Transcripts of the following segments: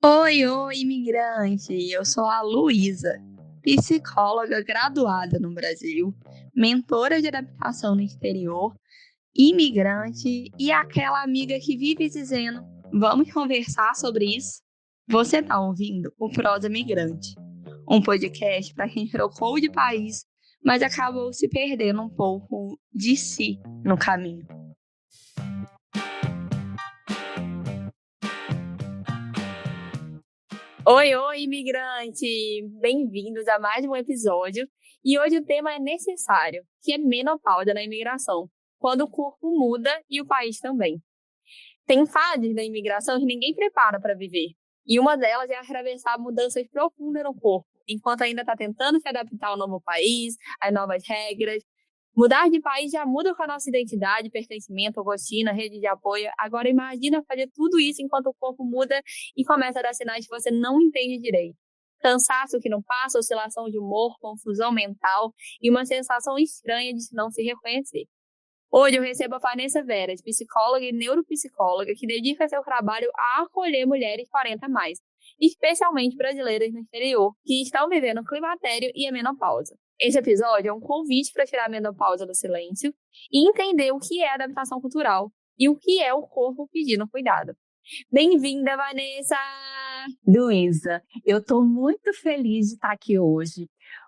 Oi, imigrante! Eu sou a Luísa, psicóloga graduada no Brasil, mentora de adaptação no exterior, imigrante e aquela amiga que vive dizendo: vamos conversar sobre isso? Você está ouvindo o Prosa Migrante, um podcast para quem trocou de país, mas acabou se perdendo um pouco de si no caminho. Oi, imigrante! Bem-vindos a mais um episódio. E hoje o tema é necessário, que é menopausa na imigração, quando o corpo muda e o país também. Tem fases da imigração que ninguém prepara para viver. E uma delas é atravessar mudanças profundas no corpo, enquanto ainda está tentando se adaptar ao novo país, às novas regras. Mudar de país já muda com a nossa identidade, pertencimento, rotina, rede de apoio. Agora imagina fazer tudo isso enquanto o corpo muda e começa a dar sinais que você não entende direito. Cansaço que não passa, oscilação de humor, confusão mental e uma sensação estranha de não se reconhecer. Hoje eu recebo a Vanessa Veras, psicóloga e neuropsicóloga, que dedica seu trabalho a acolher mulheres 40 a mais, especialmente brasileiras no exterior, que estão vivendo o climatério e a menopausa. Esse episódio é um convite para tirar a menopausa do silêncio e entender o que é adaptação cultural e o que é o corpo pedindo cuidado. Bem-vinda, Vanessa! Luísa, eu estou muito feliz de estar aqui hoje,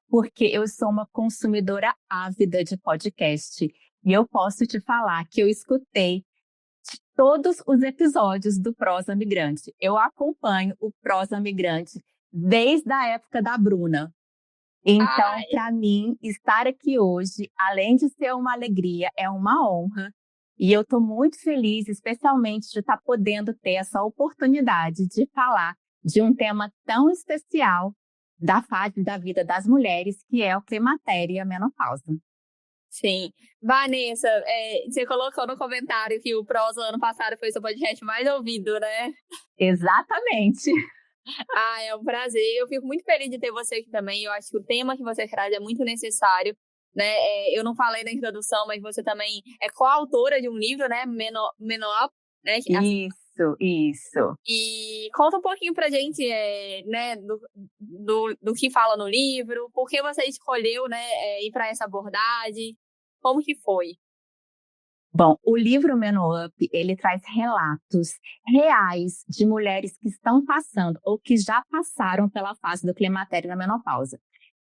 porque eu sou uma consumidora ávida de podcast. E eu posso te falar que eu escutei todos os episódios do Prosa Migrante. Eu acompanho o Prosa Migrante desde a época da Bruna. Então, para mim, estar aqui hoje, além de ser uma alegria, é uma honra. E eu estou muito feliz, especialmente de estar podendo ter essa oportunidade de falar de um tema tão especial da fase da vida das mulheres, que é o climatério e a menopausa. Sim. Vanessa, você colocou no comentário que o Prosa ano passado foi o seu podcast mais ouvido, né? Exatamente. É um prazer. Eu fico muito feliz de ter você aqui também. Eu acho que o tema que você traz é muito necessário, né? Eu não falei na introdução, mas você também é coautora de um livro, né? Menop, né? Isso. E conta um pouquinho pra gente, né, do que fala no livro, por que você escolheu, né, ir para essa abordagem, como que foi? Bom, o livro Meno Up, ele traz relatos reais de mulheres que estão passando ou que já passaram pela fase do climatério na menopausa.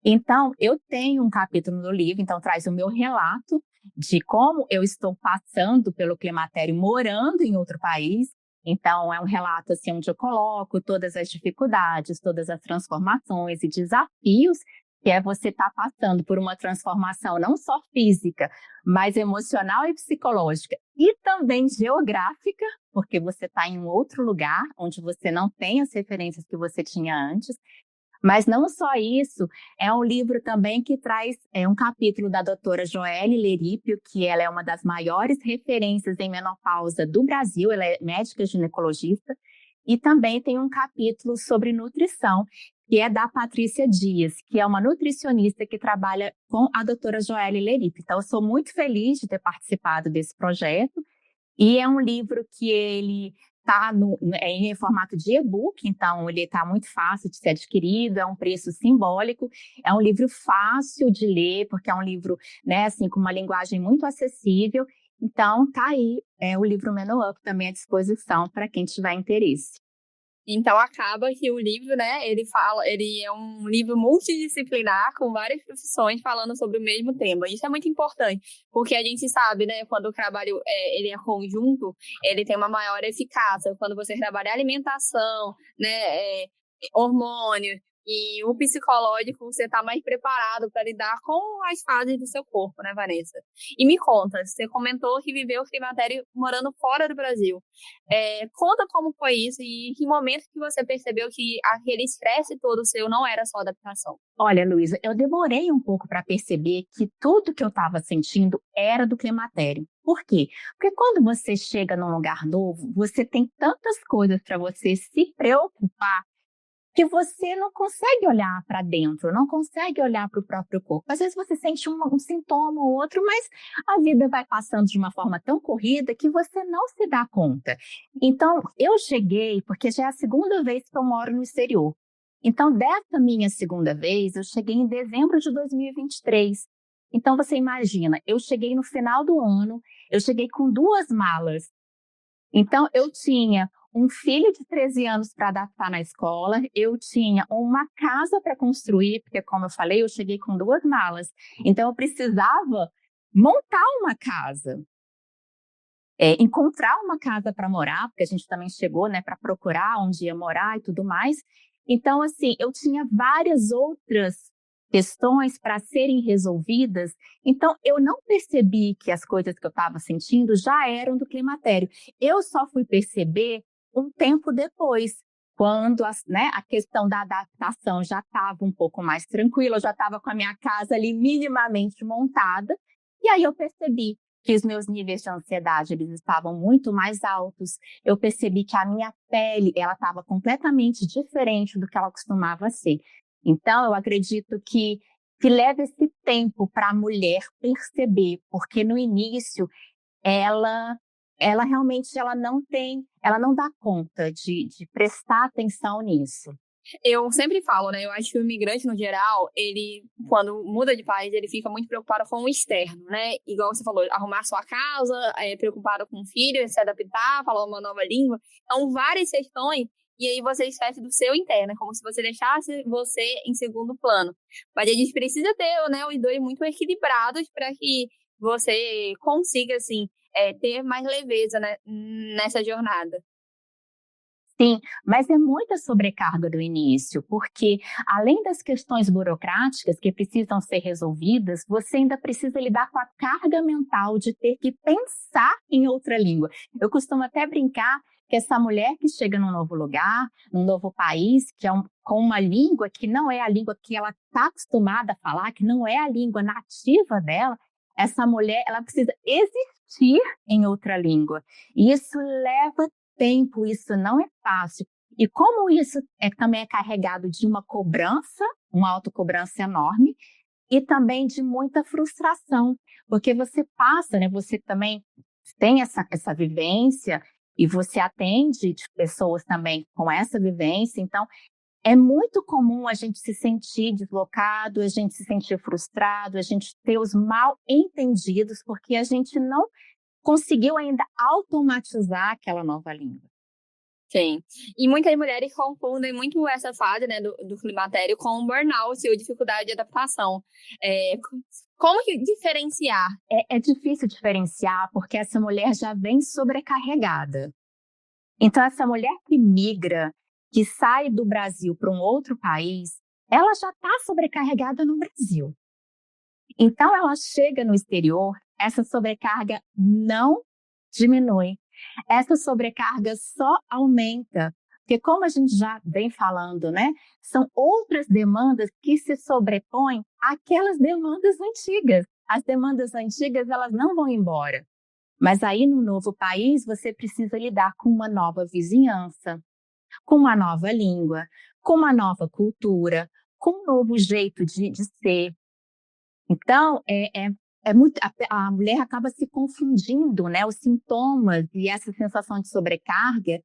Então, eu tenho um capítulo no livro, então traz o meu relato de como eu estou passando pelo climatério morando em outro país. Então, é um relato assim, onde eu coloco todas as dificuldades, todas as transformações e desafios que é você estar passando por uma transformação não só física, mas emocional e psicológica, e também geográfica, porque você está em um outro lugar, onde você não tem as referências que você tinha antes. Mas não só isso, é um livro também que traz um capítulo da doutora Joelle Leripio, que ela é uma das maiores referências em menopausa do Brasil, ela é médica ginecologista, e também tem um capítulo sobre nutrição, que é da Patrícia Dias, que é uma nutricionista que trabalha com a doutora Joelle Leripio. Então, eu sou muito feliz de ter participado desse projeto, e é um livro que ele está em formato de e-book, então ele está muito fácil de ser adquirido, é um preço simbólico, é um livro fácil de ler, porque é um livro, né, assim, com uma linguagem muito acessível. Então, tá aí o livro Meno Up também à disposição para quem tiver interesse. Então acaba que o livro, né, ele é um livro multidisciplinar com várias profissões falando sobre o mesmo tema. Isso é muito importante, porque a gente sabe, né, quando o trabalho ele é conjunto, ele tem uma maior eficácia. Quando você trabalha alimentação, né, hormônio e o psicológico, você está mais preparado para lidar com as fases do seu corpo, né, Vanessa? E me conta, você comentou que viveu o climatério morando fora do Brasil. Conta como foi isso e em que momento que você percebeu que aquele estresse todo seu não era só adaptação. Olha, Luísa, eu demorei um pouco para perceber que tudo que eu estava sentindo era do climatério. Por quê? Porque quando você chega num lugar novo, você tem tantas coisas para você se preocupar. que você não consegue olhar para dentro, não consegue olhar para o próprio corpo. Às vezes você sente um sintoma ou outro, mas a vida vai passando de uma forma tão corrida que você não se dá conta. Então, eu cheguei, porque já é a segunda vez que eu moro no exterior. Então, dessa minha segunda vez, eu cheguei em dezembro de 2023. Então, você imagina, eu cheguei no final do ano, eu cheguei com 2 malas. Então, eu tinha um filho de 13 anos para adaptar na escola, eu tinha uma casa para construir, porque, como eu falei, eu cheguei com 2 malas. Então, eu precisava montar uma casa, encontrar uma casa para morar, porque a gente também chegou, né, para procurar onde ia morar e tudo mais. Então, assim, eu tinha várias outras questões para serem resolvidas. Então, eu não percebi que as coisas que eu estava sentindo já eram do climatério. Eu só fui perceber um tempo depois, quando a questão da adaptação já estava um pouco mais tranquila, eu já estava com a minha casa ali minimamente montada, e aí eu percebi que os meus níveis de ansiedade eles estavam muito mais altos. Eu percebi que a minha pele ela estava completamente diferente do que ela costumava ser. Então, eu acredito que leva esse tempo para a mulher perceber, porque no início ela realmente ela não dá conta de prestar atenção nisso. Eu sempre falo, né? Eu acho que o imigrante, no geral, ele, quando muda de país, ele fica muito preocupado com o externo, né? Igual você falou, arrumar sua casa, preocupado com o filho, se adaptar, falar uma nova língua. Então, várias questões, e aí você esquece do seu interno, como se você deixasse você em segundo plano. Mas a gente precisa ter, né, os dois muito equilibrados para que você consiga, assim, ter mais leveza, né, nessa jornada. Sim, mas é muita sobrecarga do início, porque além das questões burocráticas que precisam ser resolvidas, você ainda precisa lidar com a carga mental de ter que pensar em outra língua. Eu costumo até brincar que essa mulher que chega num novo lugar, num novo país, que é com uma língua que não é a língua que ela está acostumada a falar, que não é a língua nativa dela, essa mulher ela precisa existir em outra língua. E isso leva tempo, isso não é fácil. E como isso também é carregado de uma cobrança, uma autocobrança enorme, e também de muita frustração, porque você passa, né? Você também tem essa vivência e você atende de pessoas também com essa vivência, então é muito comum a gente se sentir deslocado, a gente se sentir frustrado, a gente ter os mal entendidos, porque a gente não conseguiu ainda automatizar aquela nova língua. Sim. E muitas mulheres confundem muito essa fase, né, do climatério com burnout ou dificuldade de adaptação. Como que diferenciar? É difícil diferenciar porque essa mulher já vem sobrecarregada. Então, essa mulher que migra, que sai do Brasil para um outro país, ela já está sobrecarregada no Brasil. Então, ela chega no exterior, essa sobrecarga não diminui. Essa sobrecarga só aumenta, porque como a gente já vem falando, né, são outras demandas que se sobrepõem àquelas demandas antigas. As demandas antigas, elas não vão embora. Mas aí no novo país, você precisa lidar com uma nova vizinhança, com uma nova língua, com uma nova cultura, com um novo jeito de ser. Então, muito, a mulher acaba se confundindo, né? Os sintomas e essa sensação de sobrecarga,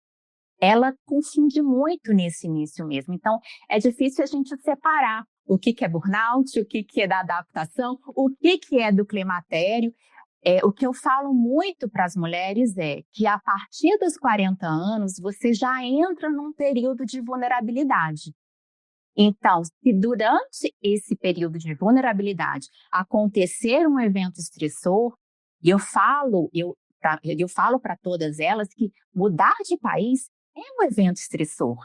ela confunde muito nesse início mesmo. Então, é difícil a gente separar o que é burnout, o que é da adaptação, o que é do climatério. O que eu falo muito para as mulheres é que a partir dos 40 anos, você já entra num período de vulnerabilidade. Então, se durante esse período de vulnerabilidade acontecer um evento estressor, e eu falo para todas elas que mudar de país é um evento estressor.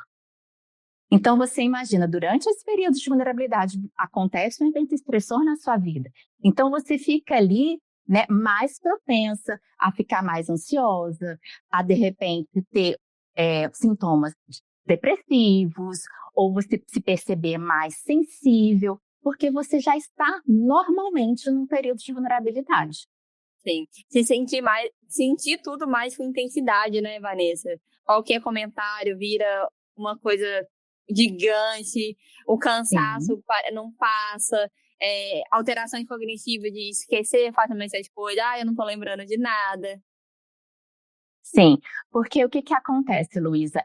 Então, você imagina, durante esse período de vulnerabilidade, acontece um evento estressor na sua vida. Então, você fica ali, né, mais propensa a ficar mais ansiosa, a, de repente, ter sintomas depressivos, ou você se perceber mais sensível, porque você já está normalmente num período de vulnerabilidade. Sim. Sentir tudo mais com intensidade, né, Vanessa? Qualquer comentário vira uma coisa gigante, o cansaço Sim. não passa, alteração cognitiva de esquecer facilmente as coisas, eu não tô lembrando de nada. Sim, porque o que que acontece, Luísa,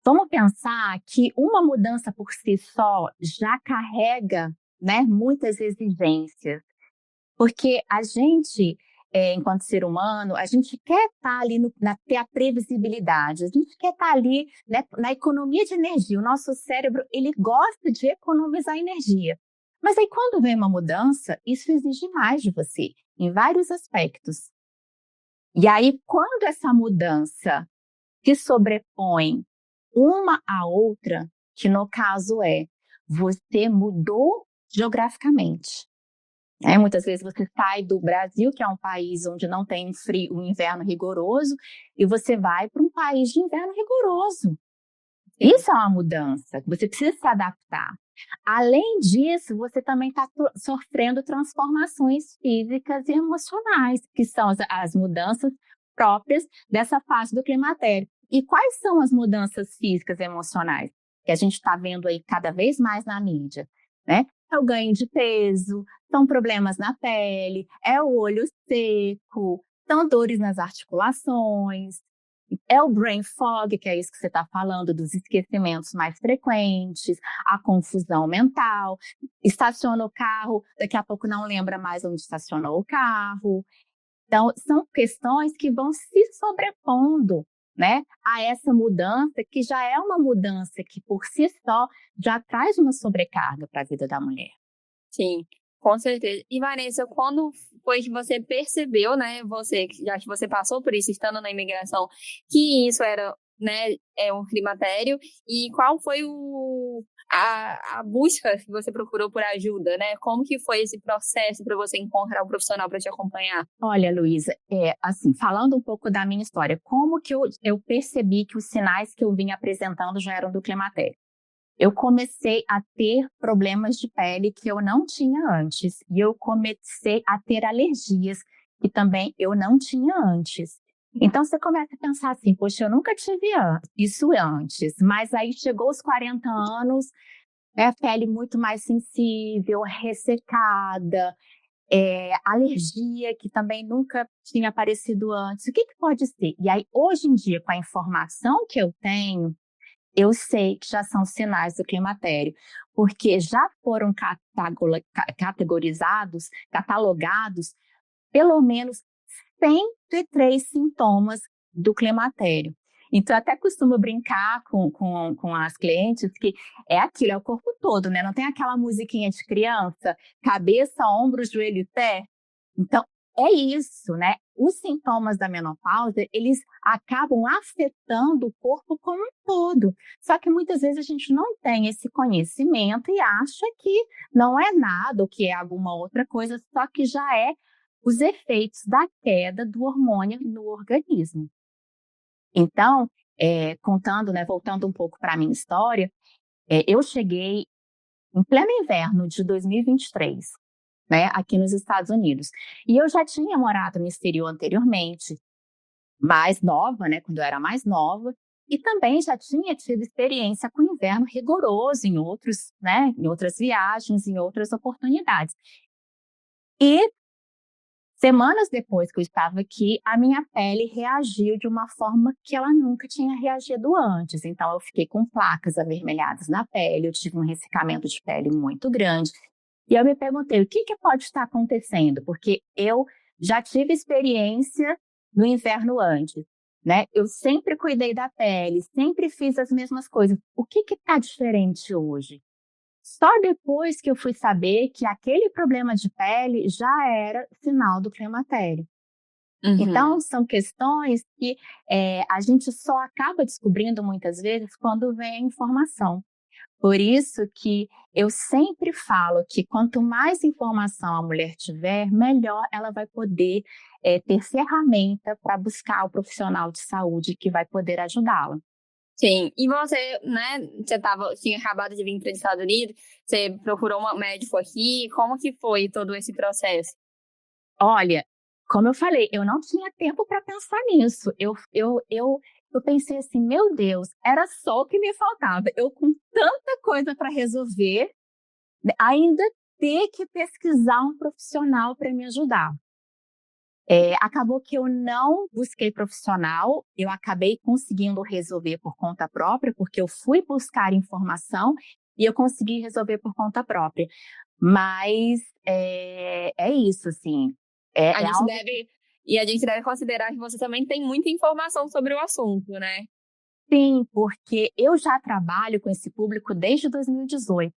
vamos pensar que uma mudança por si só já carrega, né, muitas exigências, porque a gente, enquanto ser humano, a gente quer estar ali ter a previsibilidade, a gente quer estar ali, né, na economia de energia. O nosso cérebro, ele gosta de economizar energia. Mas aí quando vem uma mudança, isso exige mais de você, em vários aspectos. E aí, quando essa mudança se sobrepõe uma à outra, que no caso você mudou geograficamente, né? Muitas vezes você sai do Brasil, que é um país onde não tem um inverno rigoroso, e você vai para um país de inverno rigoroso. Sim. Isso é uma mudança, você precisa se adaptar. Além disso, você também está sofrendo transformações físicas e emocionais, que são as mudanças próprias dessa fase do climatério. E quais são as mudanças físicas e emocionais que a gente está vendo aí cada vez mais na mídia, né? É o ganho de peso, são problemas na pele, é o olho seco, são dores nas articulações, é o brain fog, que é isso que você está falando, dos esquecimentos mais frequentes, a confusão mental, estaciona o carro, daqui a pouco não lembra mais onde estacionou o carro. Então, são questões que vão se sobrepondo, né, a essa mudança, que já é uma mudança que, por si só, já traz uma sobrecarga para a vida da mulher. Sim, com certeza. E Vanessa, quando foi que você percebeu, né, já que você passou por isso, estando na imigração, que isso era, né, um climatério, e qual foi a busca que você procurou por ajuda, né? Como que foi esse processo para você encontrar um profissional para te acompanhar? Olha, Luísa, assim, falando um pouco da minha história, como que eu percebi que os sinais que eu vinha apresentando já eram do climatério? Eu comecei a ter problemas de pele que eu não tinha antes. E eu comecei a ter alergias que também eu não tinha antes. Então, você começa a pensar assim, poxa, eu nunca tive isso antes. Mas aí chegou os 40 anos, né, a pele muito mais sensível, ressecada, alergia que também nunca tinha aparecido antes. O que que pode ser? E aí, hoje em dia, com a informação que eu tenho, eu sei que já são sinais do climatério, porque já foram catalogados pelo menos 103 sintomas do climatério. Então, eu até costumo brincar com as clientes que é aquilo, é o corpo todo, né? Não tem aquela musiquinha de criança, cabeça, ombro, joelho e pé? Então, é isso, né? Os sintomas da menopausa, eles acabam afetando o corpo como um todo. Só que muitas vezes a gente não tem esse conhecimento e acha que não é nada ou que é alguma outra coisa, só que já é os efeitos da queda do hormônio no organismo. Então, contando, né, voltando um pouco para a minha história, eu cheguei em pleno inverno de 2023, né, aqui nos Estados Unidos. E eu já tinha morado no exterior anteriormente, mais nova, né, quando eu era mais nova, e também já tinha tido experiência com inverno rigoroso em outros, né, em outras viagens, em outras oportunidades. E semanas depois que eu estava aqui, a minha pele reagiu de uma forma que ela nunca tinha reagido antes. Então, eu fiquei com placas avermelhadas na pele, eu tive um ressecamento de pele muito grande. E eu me perguntei, o que pode estar acontecendo? Porque eu já tive experiência no inverno antes, né? Eu sempre cuidei da pele, sempre fiz as mesmas coisas. O que está diferente hoje? Só depois que eu fui saber que aquele problema de pele já era sinal do climatério. Então, são questões que a gente só acaba descobrindo muitas vezes quando vem a informação. Por isso que eu sempre falo que quanto mais informação a mulher tiver, melhor ela vai poder ter ferramenta para buscar o profissional de saúde que vai poder ajudá-la. Sim, e você, né, tinha acabado de vir para os Estados Unidos, você procurou um médico aqui, como que foi todo esse processo? Olha, como eu falei, eu não tinha tempo para pensar nisso. Eu eu pensei assim, meu Deus, era só o que me faltava. Eu com tanta coisa para resolver, ainda ter que pesquisar um profissional para me ajudar. Acabou que eu não busquei profissional, eu acabei conseguindo resolver por conta própria, porque eu fui buscar informação e eu consegui resolver por conta própria. Mas é isso, assim. A gente deve considerar que você também tem muita informação sobre o assunto, né? Sim, porque eu já trabalho com esse público desde 2018.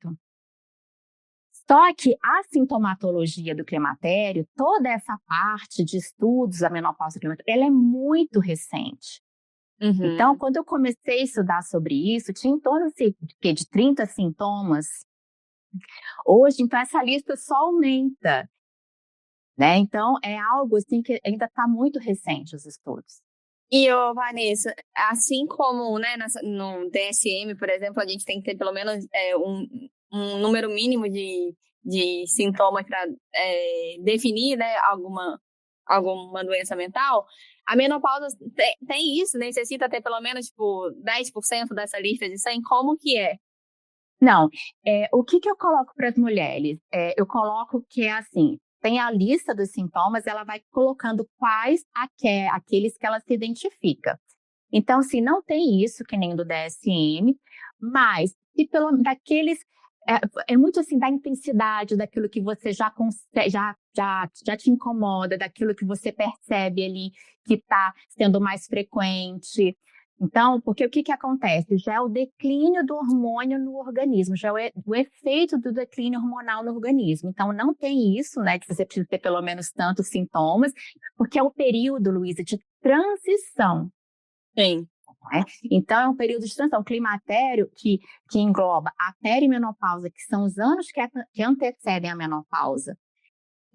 Só que a sintomatologia do climatério, toda essa parte de estudos da menopausa climatéria, ela é muito recente. Então, quando eu comecei a estudar sobre isso, tinha em torno de 30 sintomas. Hoje, então, essa lista só aumenta, né? Então, é algo assim que ainda está muito recente os estudos. E, Vanessa, assim como, né, no DSM, por exemplo, a gente tem que ter pelo menos um número mínimo de sintomas para definir, né, alguma doença mental, a menopausa tem isso, necessita ter pelo menos, tipo, 10% dessa lista de 100, como que é? Não, o que eu coloco para as mulheres? Eu coloco que é assim, tem a lista dos sintomas, ela vai colocando quais aqueles que ela se identifica. Então, se não tem isso, que nem do DSM, mas se daqueles é muito assim da intensidade daquilo que você já te incomoda, daquilo que você percebe ali que está sendo mais frequente. Então, porque o que acontece? Já é o declínio do hormônio no organismo, já é o efeito do declínio hormonal no organismo. Então, não tem isso, né, que você precisa ter pelo menos tantos sintomas, porque é o período, Luísa, de transição. Sim. Né? Então, é um período de transição. O climatério que engloba a perimenopausa, que são os anos que antecedem a menopausa,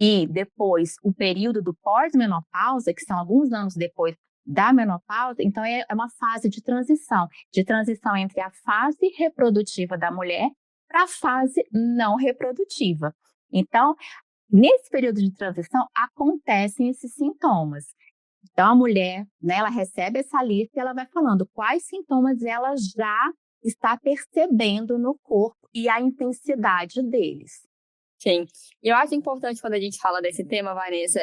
e depois o período do pós-menopausa, que são alguns anos depois da menopausa, então é uma fase de transição entre a fase reprodutiva da mulher para a fase não reprodutiva. Então, nesse período de transição, acontecem esses sintomas. Então, a mulher, né, ela recebe essa lista e ela vai falando quais sintomas ela já está percebendo no corpo e a intensidade deles. Sim. E eu acho importante quando a gente fala desse tema, Vanessa,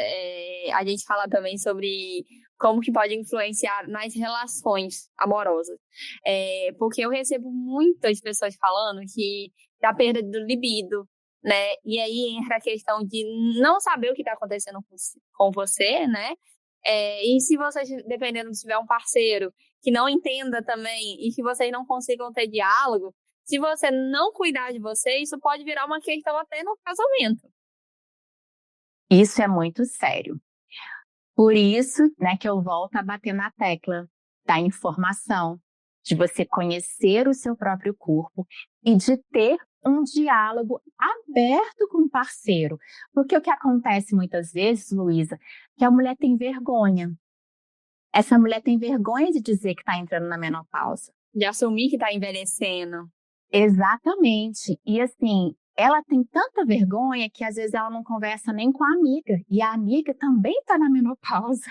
a gente falar também sobre como que pode influenciar nas relações amorosas. Porque eu recebo muitas pessoas falando que da perda do libido, né? E aí entra a questão de não saber o que está acontecendo com você, né? E se vocês, dependendo se tiver um parceiro que não entenda também e que vocês não consigam ter diálogo, se você não cuidar de você, isso pode virar uma questão até no casamento. Isso é muito sério. Por isso, né, que eu volto a bater na tecla da informação, de você conhecer o seu próprio corpo e de ter um diálogo aberto com o parceiro. Porque o que acontece muitas vezes, Luísa, que a mulher tem vergonha. Essa mulher tem vergonha de dizer que está entrando na menopausa. De assumir que está envelhecendo. Exatamente. E assim, ela tem tanta vergonha que às vezes ela não conversa nem com a amiga. E a amiga também está na menopausa.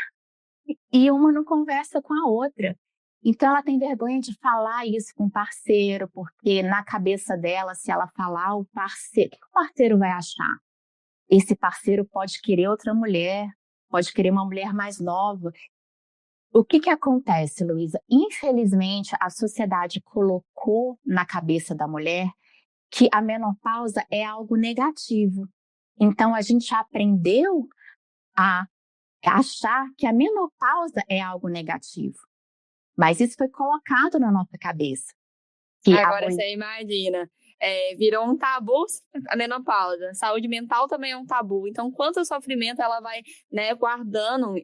E uma não conversa com a outra. Então ela tem vergonha de falar isso com o parceiro, porque na cabeça dela, se ela falar, o que o parceiro vai achar? Esse parceiro pode querer outra mulher, pode querer uma mulher mais nova. O que acontece, Luísa? Infelizmente, a sociedade colocou na cabeça da mulher que a menopausa é algo negativo. Então, a gente aprendeu a achar que a menopausa é algo negativo. Mas isso foi colocado na nossa cabeça. Agora você imagina, virou um tabu a menopausa. Saúde mental também é um tabu. Então, quanto sofrimento ela vai, né, guardando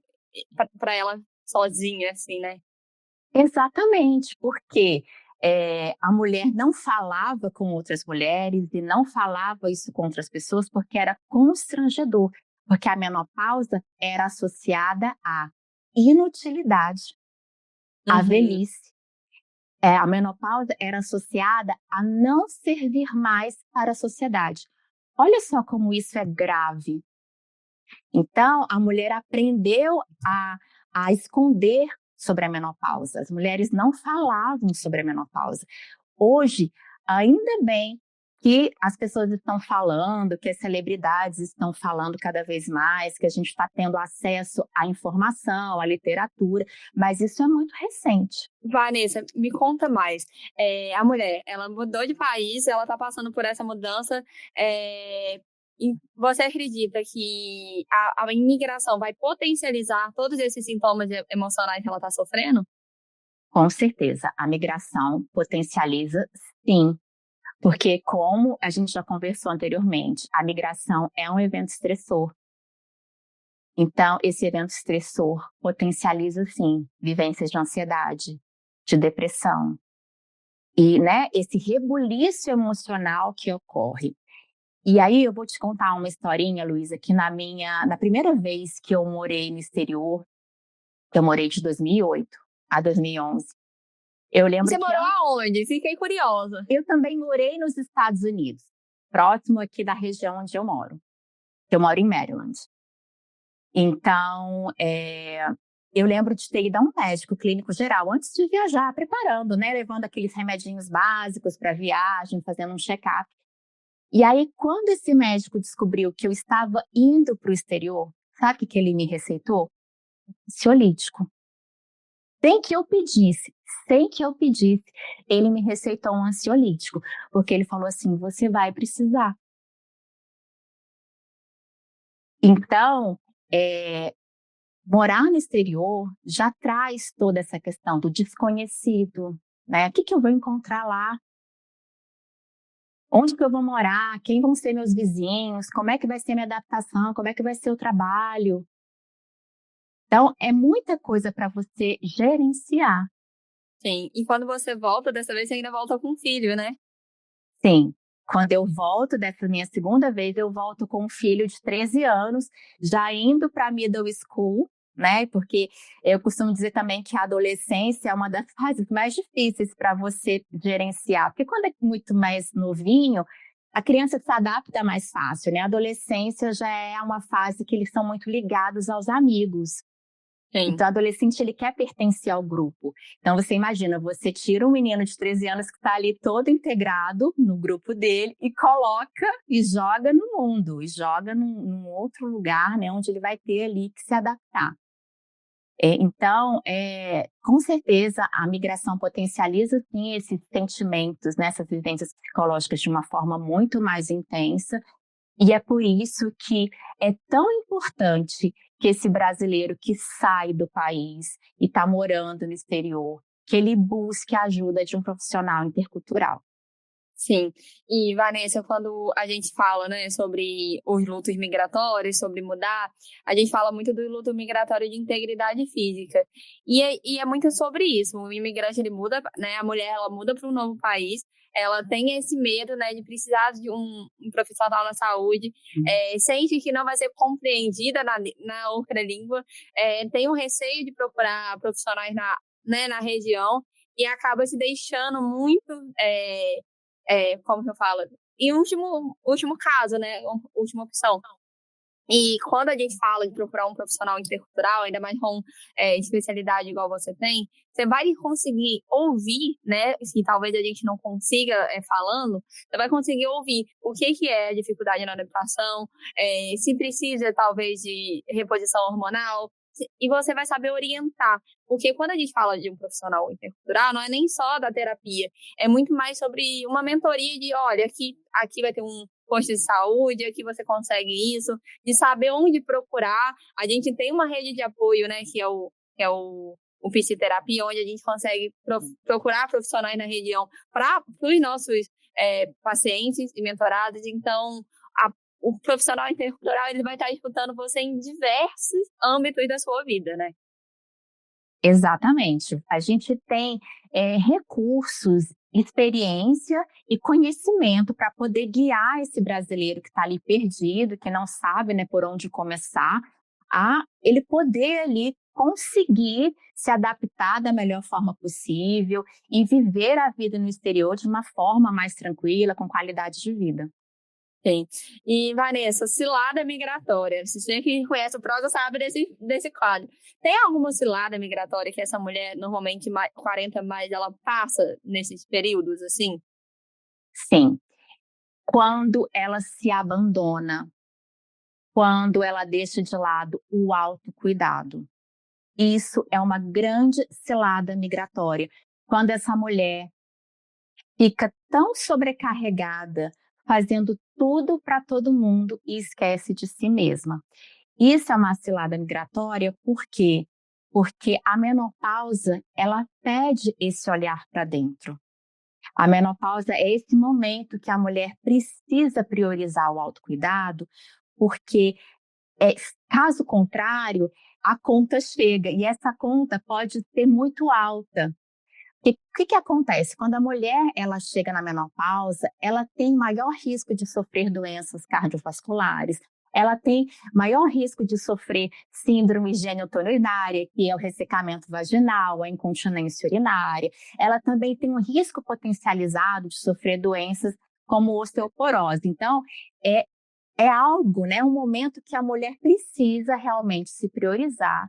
para ela sozinha, assim, né? Exatamente, porque a mulher não falava com outras mulheres e não falava isso com outras pessoas porque era constrangedor, porque a menopausa era associada à inutilidade, à velhice. A menopausa era associada a não servir mais para a sociedade. Olha só como isso é grave. Então, a mulher aprendeu a esconder sobre a menopausa. As mulheres não falavam sobre a menopausa. Hoje, ainda bem que as pessoas estão falando, que as celebridades estão falando cada vez mais, que a gente está tendo acesso à informação, à literatura, mas isso é muito recente. Vanessa, me conta mais. A mulher, ela mudou de país, ela está passando por essa mudança. E você acredita que a imigração vai potencializar todos esses sintomas emocionais que ela está sofrendo? Com certeza, a migração potencializa, sim. Porque, como a gente já conversou anteriormente, a migração é um evento estressor. Então, esse evento estressor potencializa, sim, vivências de ansiedade, de depressão. E, né, esse rebuliço emocional que ocorre. E aí, eu vou te contar uma historinha, Luísa, que na primeira vez que eu morei no exterior, que eu morei de 2008 a 2011, eu lembro Você que morou aonde? Fiquei curiosa. eu também morei nos Estados Unidos, próximo aqui da região onde eu moro. Eu moro em Maryland. Então, eu lembro de ter ido a um médico clínico geral antes de viajar, preparando, né? Levando aqueles remedinhos básicos para viagem, fazendo um check-up. E aí, quando esse médico descobriu que eu estava indo para o exterior, sabe o que ele me receitou? Ansiolítico. Sem que eu pedisse, ele me receitou um ansiolítico, porque ele falou assim, você vai precisar. Então, morar no exterior já traz toda essa questão do desconhecido, né? O que eu vou encontrar lá? Onde que eu vou morar? Quem vão ser meus vizinhos? Como é que vai ser minha adaptação? Como é que vai ser o trabalho? Então, é muita coisa para você gerenciar. Sim, e quando você volta, dessa vez você ainda volta com um filho, né? Sim, quando eu volto dessa minha segunda vez, eu volto com um filho de 13 anos, já indo para a middle school, né? Porque eu costumo dizer também que a adolescência é uma das fases mais difíceis para você gerenciar. Porque quando é muito mais novinho, a criança se adapta mais fácil, né? A adolescência já é uma fase que eles são muito ligados aos amigos. Sim. Então, o adolescente, ele quer pertencer ao grupo. Então, você imagina, você tira um menino de 13 anos que está ali todo integrado no grupo dele e coloca e joga no mundo, e joga num outro lugar, né, onde ele vai ter ali que se adaptar. Então, com certeza, a migração potencializa, sim, esses sentimentos, né, essas vivências psicológicas de uma forma muito mais intensa. E é por isso que é tão importante que esse brasileiro que sai do país e está morando no exterior, que ele busque a ajuda de um profissional intercultural. Sim, e Vanessa, quando a gente fala, né, sobre os lutos migratórios, sobre mudar, a gente fala muito do luto migratório de integridade física. E é muito sobre isso. O imigrante, ele muda, né, a mulher, ela muda para um novo país, ela tem esse medo, né, de precisar de um profissional na saúde, sente que não vai ser compreendida na outra língua, tem um receio de procurar profissionais na região e acaba se deixando muito... como que eu falo? Em último caso, né? Última opção. E quando a gente fala de procurar um profissional intercultural, ainda mais com especialidade igual você tem, você vai conseguir ouvir, né? Se talvez a gente não consiga falando, você vai conseguir ouvir o que é a dificuldade na adaptação, se precisa talvez de reposição hormonal, e você vai saber orientar. Porque quando a gente fala de um profissional intercultural, não é nem só da terapia, é muito mais sobre uma mentoria de, olha, aqui vai ter um posto de saúde, aqui você consegue isso, de saber onde procurar. A gente tem uma rede de apoio, né, que é o psicoterapia, onde a gente consegue procurar profissionais na região para os nossos pacientes e mentorados. Então, o profissional intercultural, ele vai estar escutando você em diversos âmbitos da sua vida, né? Exatamente. A gente tem recursos, experiência e conhecimento para poder guiar esse brasileiro que está ali perdido, que não sabe, né, por onde começar, a ele poder ali conseguir se adaptar da melhor forma possível e viver a vida no exterior de uma forma mais tranquila, com qualidade de vida. Sim. E, Vanessa, cilada migratória. Você que conhece o prosa sabe desse quadro. Tem alguma cilada migratória que essa mulher, normalmente 40 mais, ela passa nesses períodos, assim? Sim, quando ela se abandona, quando ela deixa de lado o autocuidado. Isso é uma grande cilada migratória. Quando essa mulher fica tão sobrecarregada, fazendo tudo para todo mundo e esquece de si mesma. Isso é uma cilada migratória, por quê? Porque a menopausa, ela pede esse olhar para dentro. A menopausa é esse momento que a mulher precisa priorizar o autocuidado, porque, caso contrário, a conta chega e essa conta pode ser muito alta. O que acontece? Quando a mulher ela chega na menopausa, ela tem maior risco de sofrer doenças cardiovasculares, ela tem maior risco de sofrer síndrome genital-urinária, que é o ressecamento vaginal, a incontinência urinária. Ela também tem um risco potencializado de sofrer doenças como osteoporose. Então, é algo, né, um momento que a mulher precisa realmente se priorizar,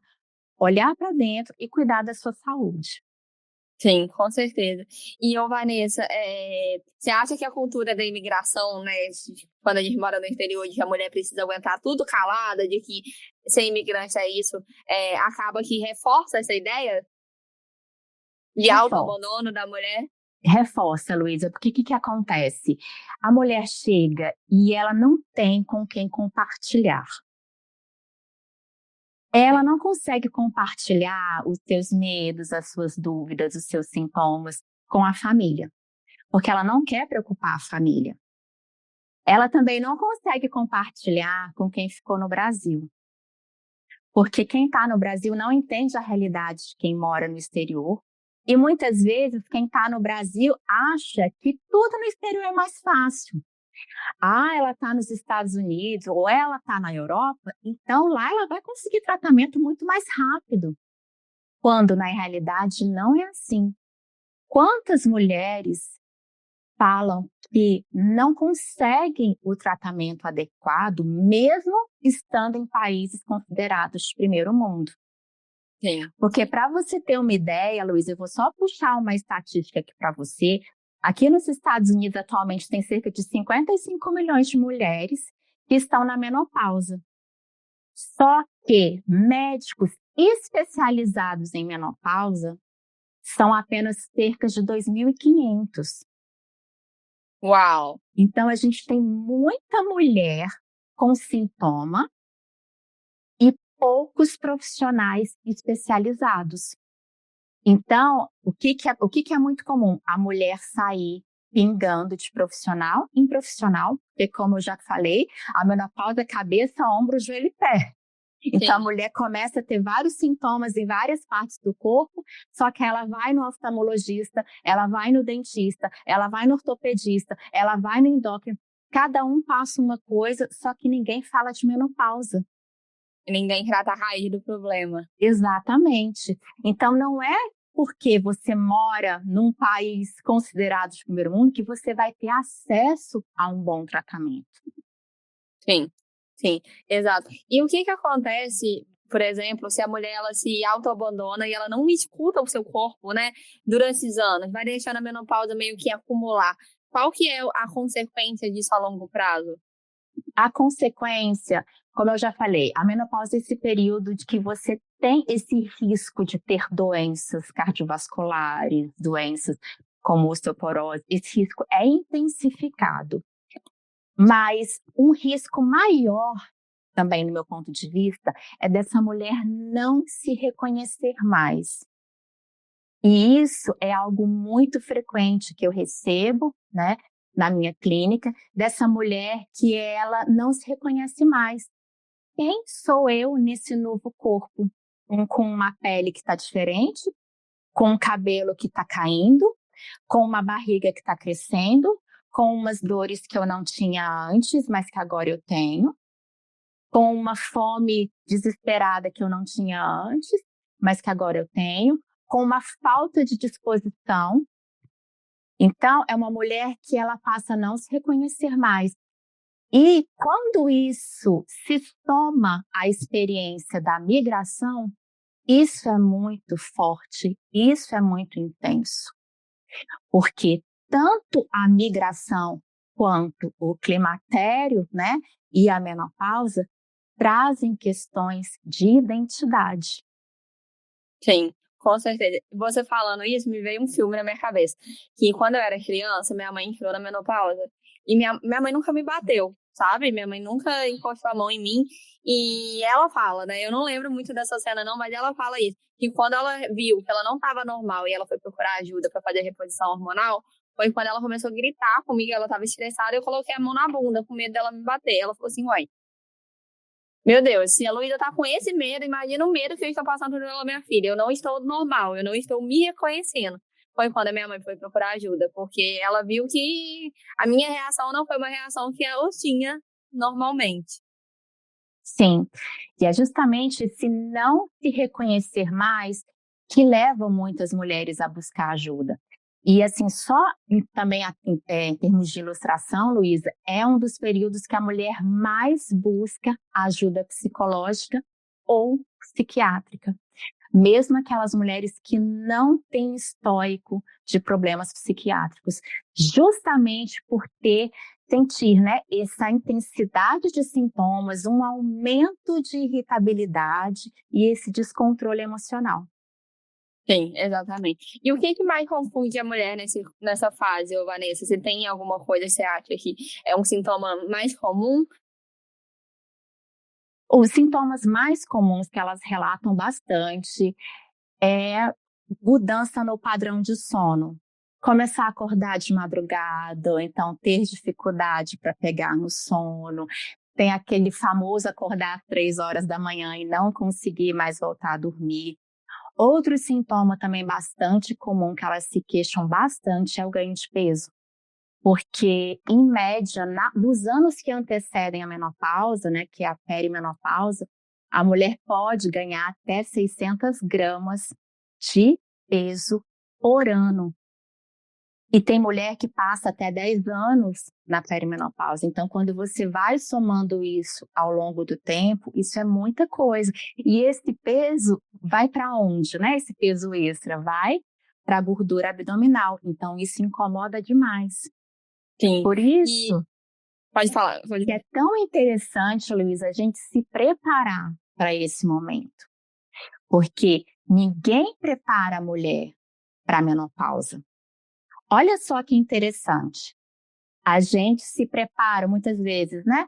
olhar para dentro e cuidar da sua saúde. Sim, com certeza. E, Vanessa, você acha que a cultura da imigração, né, quando a gente mora no exterior, de que a mulher precisa aguentar tudo calada, de que ser imigrante é isso, acaba que reforça essa ideia de autoabandono da mulher? Reforça, Luísa, porque o que acontece? A mulher chega e ela não tem com quem compartilhar. Ela não consegue compartilhar os seus medos, as suas dúvidas, os seus sintomas com a família, porque ela não quer preocupar a família. Ela também não consegue compartilhar com quem ficou no Brasil, porque quem está no Brasil não entende a realidade de quem mora no exterior. E muitas vezes quem está no Brasil acha que tudo no exterior é mais fácil. Ela está nos Estados Unidos ou ela está na Europa, então lá ela vai conseguir tratamento muito mais rápido. Quando na realidade não é assim. Quantas mulheres falam que não conseguem o tratamento adequado, mesmo estando em países considerados de primeiro mundo? Sim. Porque para você ter uma ideia, Luísa, eu vou só puxar uma estatística aqui para você. Aqui nos Estados Unidos, atualmente, tem cerca de 55 milhões de mulheres que estão na menopausa. Só que médicos especializados em menopausa são apenas cerca de 2.500. Uau! Então, a gente tem muita mulher com sintoma e poucos profissionais especializados. Então, o que é muito comum? A mulher sair pingando de profissional em profissional, porque como eu já falei, a menopausa é cabeça, ombro, joelho e pé. Então, Sim. A mulher começa a ter vários sintomas em várias partes do corpo, só que ela vai no oftalmologista, ela vai no dentista, ela vai no ortopedista, ela vai no endócrino. Cada um passa uma coisa, só que ninguém fala de menopausa. Ninguém trata a raiz do problema. Exatamente. Então, não é porque você mora num país considerado de primeiro mundo que você vai ter acesso a um bom tratamento. Sim, sim, exato. E o que acontece, por exemplo, se a mulher ela se autoabandona e ela não escuta o seu corpo, né, durante esses anos, vai deixando a menopausa meio que acumular. Qual que é a consequência disso a longo prazo? A consequência, como eu já falei, a menopausa é esse período de que você tem esse risco de ter doenças cardiovasculares, doenças como osteoporose, esse risco é intensificado. Mas um risco maior, também no meu ponto de vista, é dessa mulher não se reconhecer mais. E isso é algo muito frequente que eu recebo, né, na minha clínica, dessa mulher que ela não se reconhece mais. Quem sou eu nesse novo corpo? Com uma pele que está diferente, com um cabelo que está caindo, com uma barriga que está crescendo, com umas dores que eu não tinha antes, mas que agora eu tenho, com uma fome desesperada que eu não tinha antes, mas que agora eu tenho, com uma falta de disposição. Então, é uma mulher que ela passa a não se reconhecer mais. E quando isso se soma à experiência da migração, isso é muito forte, isso é muito intenso, porque tanto a migração quanto o climatério, né, e a menopausa trazem questões de identidade. Sim, com certeza. Você falando isso, me veio um filme na minha cabeça. Que quando eu era criança, minha mãe entrou na menopausa. E minha mãe nunca me bateu, sabe? Minha mãe nunca encostou a mão em mim. E ela fala, né? Eu não lembro muito dessa cena, não, mas ela fala isso. Que quando ela viu que ela não estava normal e ela foi procurar ajuda para fazer reposição hormonal, foi quando ela começou a gritar comigo, ela estava estressada, eu coloquei a mão na bunda, com medo dela me bater. Ela falou assim, uai. Meu Deus, se a Luísa tá com esse medo, imagina o medo que eu estou passando pela minha filha. Eu não estou normal, eu não estou me reconhecendo. Foi quando a minha mãe foi procurar ajuda, porque ela viu que a minha reação não foi uma reação que ela tinha normalmente. Sim, e é justamente esse não se reconhecer mais que leva muitas mulheres a buscar ajuda. E assim, também em termos de ilustração, Luísa, é um dos períodos que a mulher mais busca ajuda psicológica ou psiquiátrica. Mesmo aquelas mulheres que não têm histórico de problemas psiquiátricos, justamente por sentir, né, essa intensidade de sintomas, um aumento de irritabilidade e esse descontrole emocional. Sim, exatamente. E o que mais confunde a mulher nessa fase, ô Vanessa? Você tem alguma coisa que você acha que é um sintoma mais comum? Os sintomas mais comuns que elas relatam bastante é mudança no padrão de sono. Começar a acordar de madrugada, ou então ter dificuldade para pegar no sono. Tem aquele famoso acordar às 3 horas da manhã e não conseguir mais voltar a dormir. Outro sintoma também bastante comum que elas se queixam bastante é o ganho de peso. Porque, em média, nos anos que antecedem a menopausa, né, que é a perimenopausa, a mulher pode ganhar até 600 gramas de peso por ano. E tem mulher que passa até 10 anos na perimenopausa. Então, quando você vai somando isso ao longo do tempo, isso é muita coisa. E esse peso vai para onde, né? Esse peso extra vai para a gordura abdominal. Então, isso incomoda demais. Sim. Por E isso pode falar. que é tão interessante, Luísa, a gente se preparar para esse momento. Porque ninguém prepara a mulher para a menopausa. Olha só que interessante. A gente se prepara muitas vezes, né?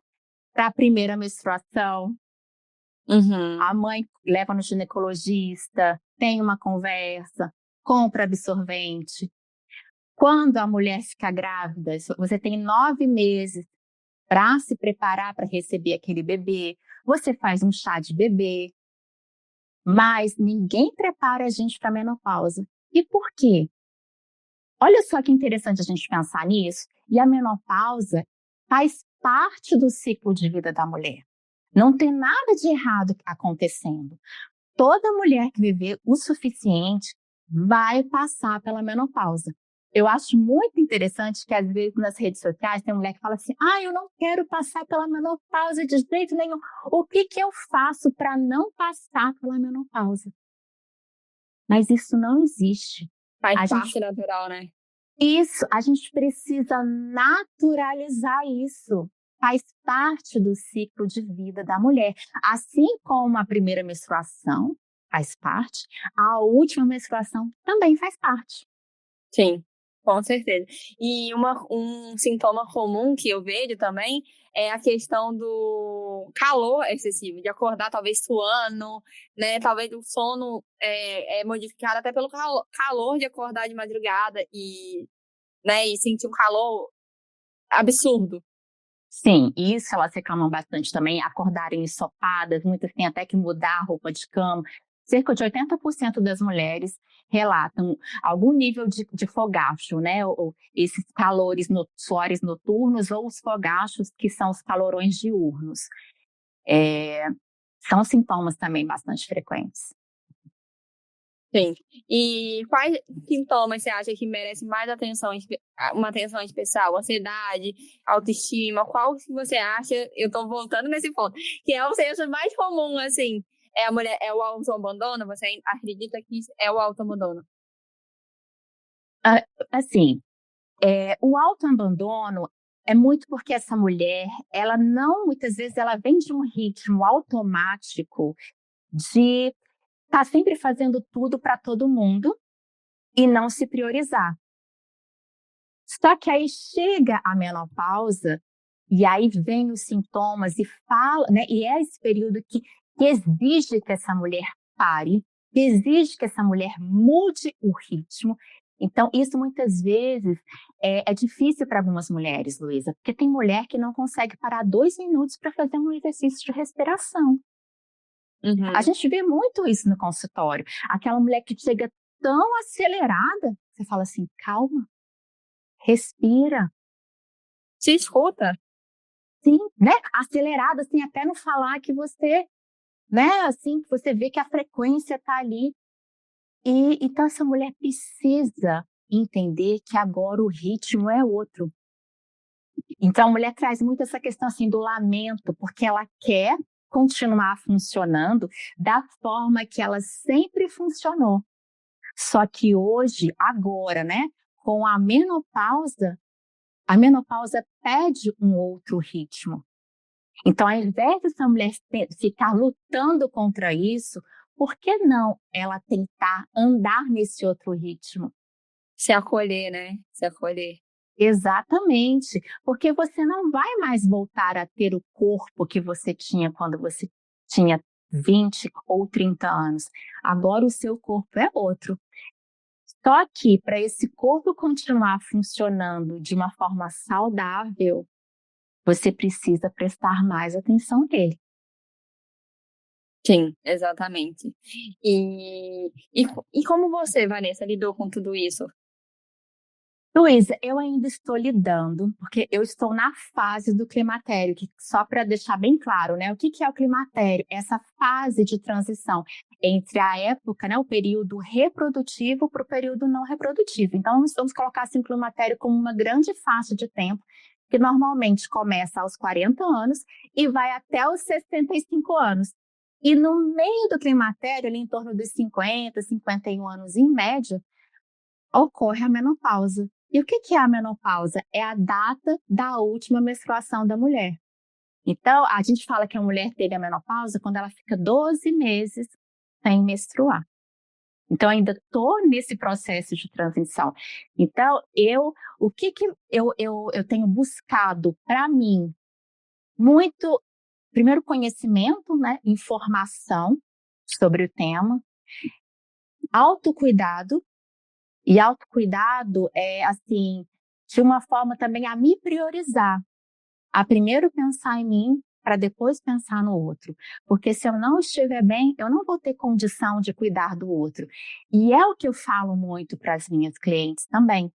Para a primeira menstruação. Uhum. A mãe leva no ginecologista, tem uma conversa, compra absorvente. Quando a mulher fica grávida, você tem 9 meses para se preparar para receber aquele bebê. Você faz um chá de bebê. Mas ninguém prepara a gente para a menopausa. E por quê? Olha só que interessante a gente pensar nisso. E a menopausa faz parte do ciclo de vida da mulher. Não tem nada de errado acontecendo. Toda mulher que viver o suficiente vai passar pela menopausa. Eu acho muito interessante que, às vezes, nas redes sociais, tem mulher que fala assim: eu não quero passar pela menopausa de jeito nenhum. O que eu faço para não passar pela menopausa? Mas isso não existe. Faz parte natural, né? Isso, a gente precisa naturalizar isso. Faz parte do ciclo de vida da mulher. Assim como a primeira menstruação faz parte, a última menstruação também faz parte. Sim, com certeza. E um sintoma comum que eu vejo também é a questão do calor excessivo, de acordar talvez suando, né? Talvez o sono é modificado até pelo calor de acordar de madrugada né, e sentir um calor absurdo. Sim, isso elas reclamam bastante também, acordarem ensopadas, muitas têm até que mudar a roupa de cama. Cerca de 80% das mulheres relatam algum nível de fogacho, né? Ou esses suores noturnos ou os fogachos, que são os calorões diurnos. São sintomas também bastante frequentes. Sim. E quais sintomas você acha que merecem mais atenção, uma atenção especial? Ansiedade, autoestima? Qual que você acha, eu tô voltando nesse ponto, que é o senso mais comum, assim, é a mulher, é o autoabandono? Você acredita que é o autoabandono? Ah, assim, o autoabandono é muito porque essa mulher, ela não, muitas vezes, ela vem de um ritmo automático de estar sempre fazendo tudo para todo mundo e não se priorizar. Só que aí chega a menopausa e aí vem os sintomas e fala, né? E é esse período que exige que essa mulher pare, que exige que essa mulher mude o ritmo. Então, isso muitas vezes é difícil para algumas mulheres, Luísa, porque tem mulher que não consegue parar 2 minutos para fazer um exercício de respiração. A Uhum. gente vê muito isso no consultório. Aquela mulher que chega tão acelerada, você fala assim, calma, respira. Se escuta? Sim, né? Acelerada, assim, até não falar que você, né? Assim, que você vê que a frequência tá ali. E então essa mulher precisa entender que agora o ritmo é outro. Então a mulher traz muito essa questão assim do lamento, porque ela quer continuar funcionando da forma que ela sempre funcionou. Só que hoje, agora, né, com a menopausa pede um outro ritmo. Então, ao invés dessa mulher ficar lutando contra isso, por que não ela tentar andar nesse outro ritmo? Se acolher, né? Se acolher. Exatamente, porque você não vai mais voltar a ter o corpo que você tinha quando você tinha 20 ou 30 anos. Agora o seu corpo é outro. Só que para esse corpo continuar funcionando de uma forma saudável, você precisa prestar mais atenção nele. Sim, exatamente. E como você, Vanessa, lidou com tudo isso? Luísa, eu ainda estou lidando, porque eu estou na fase do climatério, que só para deixar bem claro, né? O que é o climatério? Essa fase de transição entre a época, né, o período reprodutivo para o período não reprodutivo. Então, vamos colocar assim, o climatério como uma grande faixa de tempo, que normalmente começa aos 40 anos e vai até os 65 anos. E no meio do climatério, ali em torno dos 50, 51 anos em média, ocorre a menopausa. E o que é a menopausa? É a data da última menstruação da mulher. Então, a gente fala que a mulher teve a menopausa quando ela fica 12 meses sem menstruar. Então, ainda estou nesse processo de transição. Então, o que eu tenho buscado para mim? Muito, primeiro, conhecimento, né? Informação sobre o tema, autocuidado. E autocuidado é, assim, de uma forma também a me priorizar. A primeiro pensar em mim, para depois pensar no outro. Porque se eu não estiver bem, eu não vou ter condição de cuidar do outro. E é o que eu falo muito para as minhas clientes também.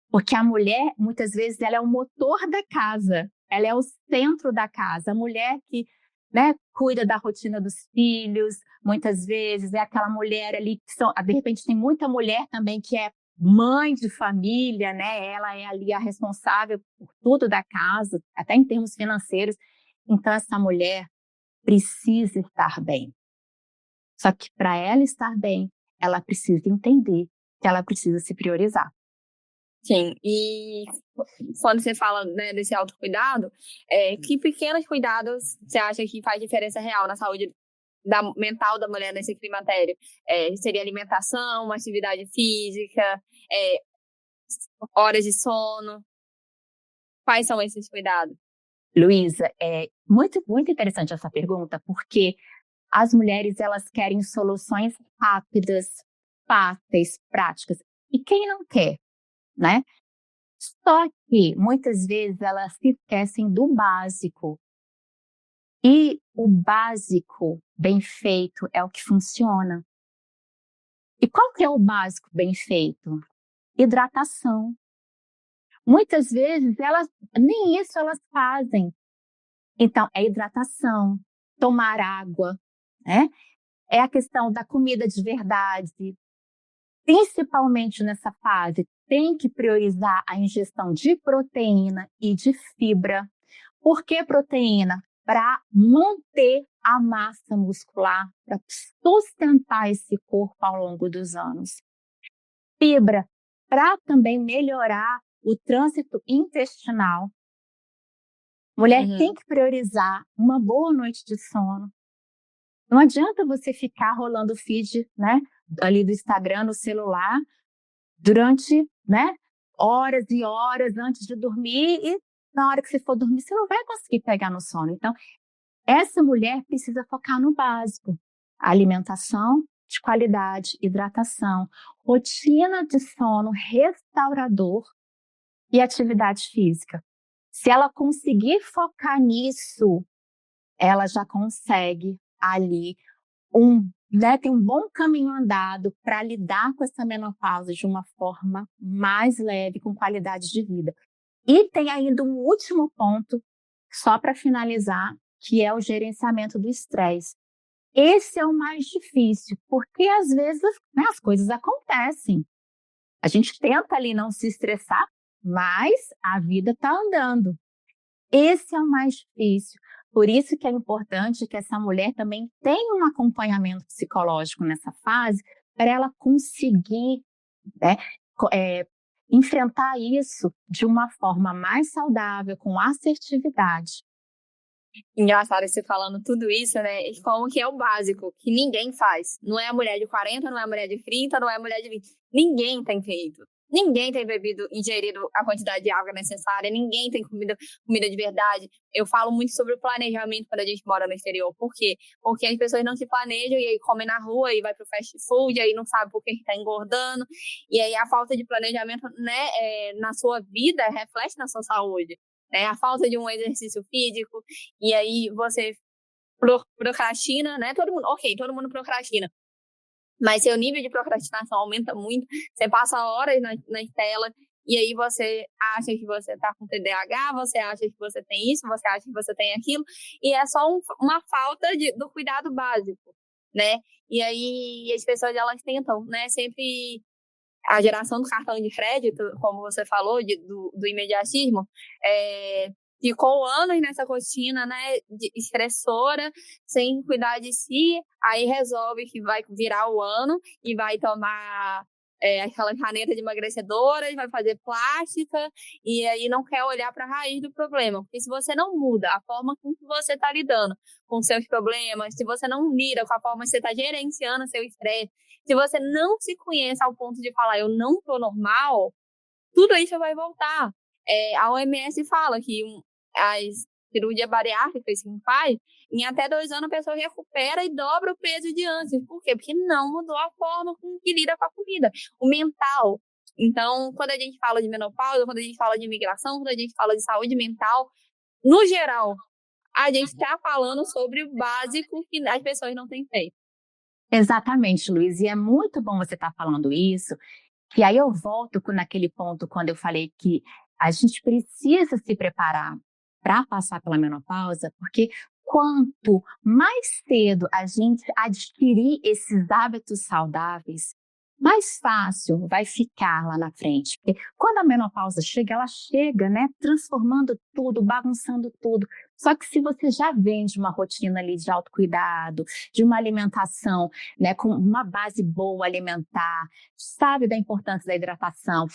Porque a mulher, muitas vezes, ela é o motor da casa. Ela é o centro da casa. A mulher que, né, cuida da rotina dos filhos, muitas vezes é aquela mulher ali que de repente tem muita mulher também que é mãe de família, né? Ela é ali a responsável por tudo da casa, até em termos financeiros. Então essa mulher precisa estar bem. Só que para ela estar bem, ela precisa entender que ela precisa se priorizar. Sim, e quando você fala, né, desse autocuidado, que pequenos cuidados você acha que faz diferença real na saúde mental da mulher nesse climatério? Seria alimentação, uma atividade física, é, horas de sono? Quais são esses cuidados? Luísa, é muito, muito interessante essa pergunta, porque as mulheres elas querem soluções rápidas, fáceis, práticas. E quem não quer, né? Só que muitas vezes elas se esquecem do básico. E o básico bem feito é o que funciona. E qual que é o básico bem feito? Hidratação. Muitas vezes elas nem isso elas fazem. Então, é hidratação, tomar água, né? É a questão da comida de verdade, Principalmente nessa fase, tem que priorizar a ingestão de proteína e de fibra. Por que proteína? Para manter a massa muscular, para sustentar esse corpo ao longo dos anos. Fibra, para também melhorar o trânsito intestinal. Mulher tem que priorizar uma boa noite de sono. Não adianta você ficar rolando o feed, né, ali do Instagram no celular durante, né, horas e horas antes de dormir e na hora que você for dormir você não vai conseguir pegar no sono. Então, essa mulher precisa focar no básico: alimentação de qualidade, hidratação, rotina de sono restaurador e atividade física. Se ela conseguir focar nisso, ela já consegue ali tem um bom caminho andado para lidar com essa menopausa de uma forma mais leve, com qualidade de vida. E tem ainda um último ponto, só para finalizar, que é o gerenciamento do estresse. Esse é o mais difícil, porque às vezes, né, as coisas acontecem. A gente tenta ali não se estressar, mas a vida está andando. Esse é o mais difícil. Por isso que é importante que essa mulher também tenha um acompanhamento psicológico nessa fase, para ela conseguir, né, enfrentar isso de uma forma mais saudável, com assertividade. Engraçado você falando tudo isso, né? E como que é o básico, que ninguém faz. Não é a mulher de 40, não é a mulher de 30, não é a mulher de 20. Ninguém tem feito. Ninguém tem ingerido a quantidade de água necessária, ninguém tem comido comida de verdade. Eu falo muito sobre o planejamento quando a gente mora no exterior. Por quê? Porque as pessoas não se planejam e aí comem na rua e vai pro fast food, e aí não sabe por que está engordando. E aí a falta de planejamento, né, na sua vida reflete na sua saúde. Né? A falta de um exercício físico, e aí você procrastina, né? Todo mundo procrastina. Mas seu nível de procrastinação aumenta muito, você passa horas nas telas, e aí você acha que você está com TDAH, você acha que você tem isso, você acha que você tem aquilo, e é só uma falta do cuidado básico, né? E aí as pessoas, elas tentam, né, sempre... A geração do cartão de crédito, como você falou, do imediatismo, ficou anos nessa rotina, né, estressora, sem cuidar de si, aí resolve que vai virar o ano e vai tomar aquela caneta de emagrecedora, e vai fazer plástica, e aí não quer olhar para a raiz do problema. Porque se você não muda a forma com que você está lidando com seus problemas, se você não lida com a forma que você está gerenciando seu estresse, se você não se conhece ao ponto de falar, eu não estou normal, tudo isso vai voltar. A OMS fala que as cirurgias bariátricas que faz, em até 2 anos a pessoa recupera e dobra o peso de antes. Por quê? Porque não mudou a forma com que lida com a comida. O mental. Então, quando a gente fala de menopausa, quando a gente fala de imigração, quando a gente fala de saúde mental, no geral, a gente está falando sobre o básico que as pessoas não têm feito. Exatamente, Luiz. E é muito bom você estar falando isso, que aí eu volto naquele ponto quando eu falei que a gente precisa se preparar para passar pela menopausa, porque quanto mais cedo a gente adquirir esses hábitos saudáveis, mais fácil vai ficar lá na frente. Porque quando a menopausa chega, ela chega, né, transformando tudo, bagunçando tudo. Só que se você já vem de uma rotina ali de autocuidado, de uma alimentação, né, com uma base boa alimentar, sabe da importância da hidratação,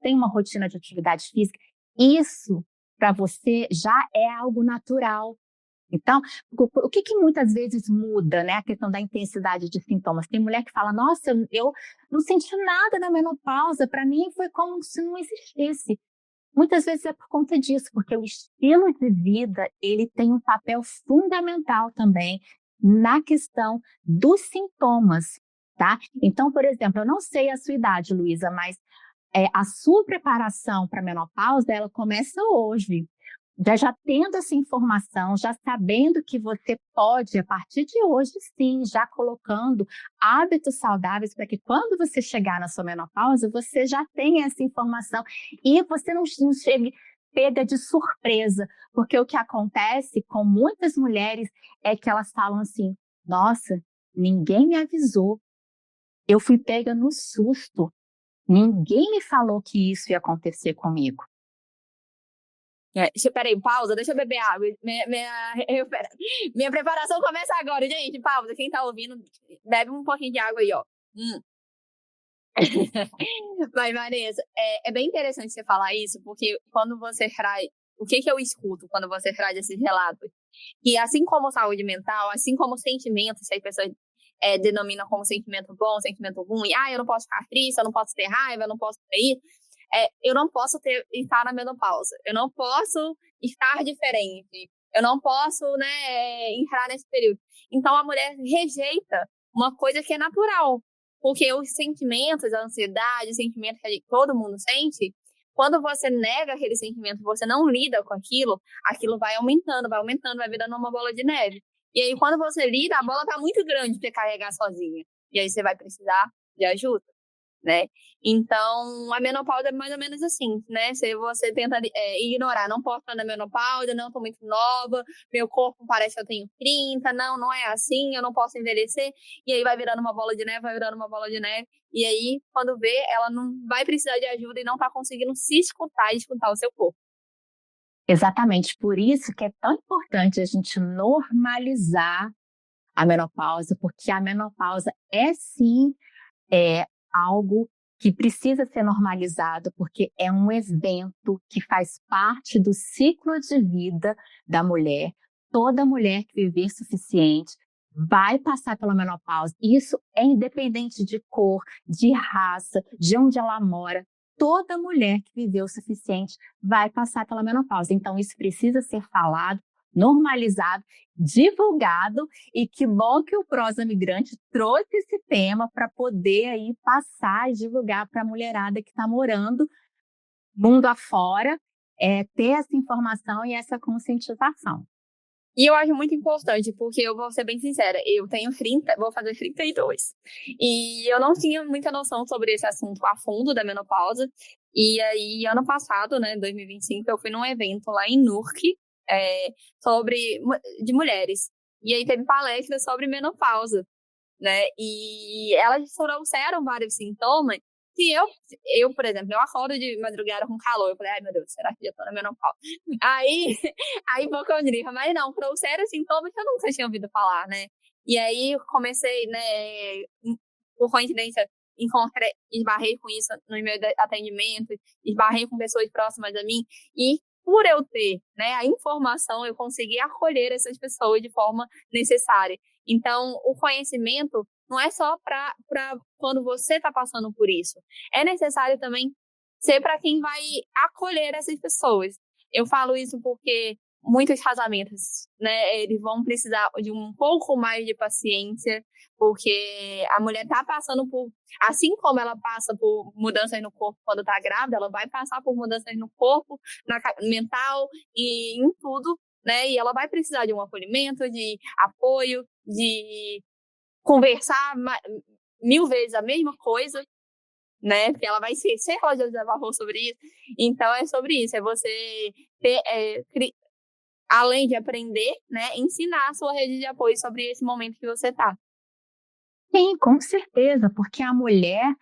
tem uma rotina de atividade física, isso para você já é algo natural. Então, o que muitas vezes muda, né? A questão da intensidade de sintomas. Tem mulher que fala, nossa, eu não senti nada na menopausa, para mim foi como se não existisse. Muitas vezes é por conta disso, porque o estilo de vida, ele tem um papel fundamental também na questão dos sintomas, tá? Então, por exemplo, eu não sei a sua idade, Luísa, mas a sua preparação para a menopausa, ela começa hoje. Já tendo essa informação, já sabendo que você pode, a partir de hoje, sim, já colocando hábitos saudáveis para que quando você chegar na sua menopausa, você já tenha essa informação e você não chegue pega de surpresa, porque o que acontece com muitas mulheres é que elas falam assim, nossa, ninguém me avisou, eu fui pega no susto. Ninguém me falou que isso ia acontecer comigo. Peraí, pausa, deixa eu beber água. Minha preparação começa agora, gente. Pausa, quem tá ouvindo, bebe um pouquinho de água aí, ó. Mas, Vanessa, é bem interessante você falar isso, porque quando você traz... O que eu escuto quando você traz esses relatos? Que assim como saúde mental, assim como sentimentos, se as pessoas denominam como sentimento bom, sentimento ruim, eu não posso ficar triste, eu não posso ter raiva, eu não posso ter isso, eu não posso estar na menopausa, eu não posso estar diferente, eu não posso, né, entrar nesse período. Então, a mulher rejeita uma coisa que é natural, porque os sentimentos, a ansiedade, os sentimentos que todo mundo sente, quando você nega aquele sentimento, você não lida com aquilo vai aumentando, vai virando uma bola de neve. E aí, quando você lida, a bola tá muito grande para carregar sozinha. E aí, você vai precisar de ajuda, né? Então, a menopausa é mais ou menos assim, né? Se você tenta ignorar, não posso estar na menopausa, não, tô muito nova, meu corpo parece que eu tenho 30, não é assim, eu não posso envelhecer. E aí, vai virando uma bola de neve, E aí, quando vê, ela não vai precisar de ajuda e não tá conseguindo se escutar e escutar o seu corpo. Exatamente, por isso que é tão importante a gente normalizar a menopausa, porque a menopausa sim algo que precisa ser normalizado, porque é um evento que faz parte do ciclo de vida da mulher. Toda mulher que viver suficiente vai passar pela menopausa. Isso é independente de cor, de raça, de onde ela mora. Toda mulher que viveu o suficiente vai passar pela menopausa. Então, isso precisa ser falado, normalizado, divulgado, e que bom que o Prosa Migrante trouxe esse tema para poder aí passar e divulgar para a mulherada que está morando mundo afora, ter essa informação e essa conscientização. E eu acho muito importante, porque eu vou ser bem sincera, eu tenho 30, vou fazer 32. E eu não tinha muita noção sobre esse assunto a fundo da menopausa. E aí, ano passado, né, 2025, eu fui num evento lá em Nurk, de mulheres. E aí teve palestra sobre menopausa, né? E elas trouxeram vários sintomas que eu, por exemplo, eu acordo de madrugada com calor. Eu falei, ai meu Deus, será que já tô na menopausa? Aí hipocondríaca, mas não, trouxeram sintomas que eu nunca tinha ouvido falar, né? E aí comecei, né, por coincidência, esbarrei com isso no meu atendimento, esbarrei com pessoas próximas a mim, e por eu ter, né, a informação, eu consegui acolher essas pessoas de forma necessária. Então, o conhecimento não é só para quando você está passando por isso. É necessário também ser para quem vai acolher essas pessoas. Eu falo isso porque muitos casamentos, né, eles vão precisar de um pouco mais de paciência, porque a mulher está passando por, assim como ela passa por mudanças no corpo quando está grávida, ela vai passar por mudanças no corpo, mental e em tudo, né? E ela vai precisar de um acolhimento, de apoio, de conversar 1000 vezes a mesma coisa, né? Porque ela vai ser ela já desabafou sobre isso. Então, é sobre isso. É você ter, além de aprender, né? Ensinar a sua rede de apoio sobre esse momento que você está. Sim, com certeza, porque a mulher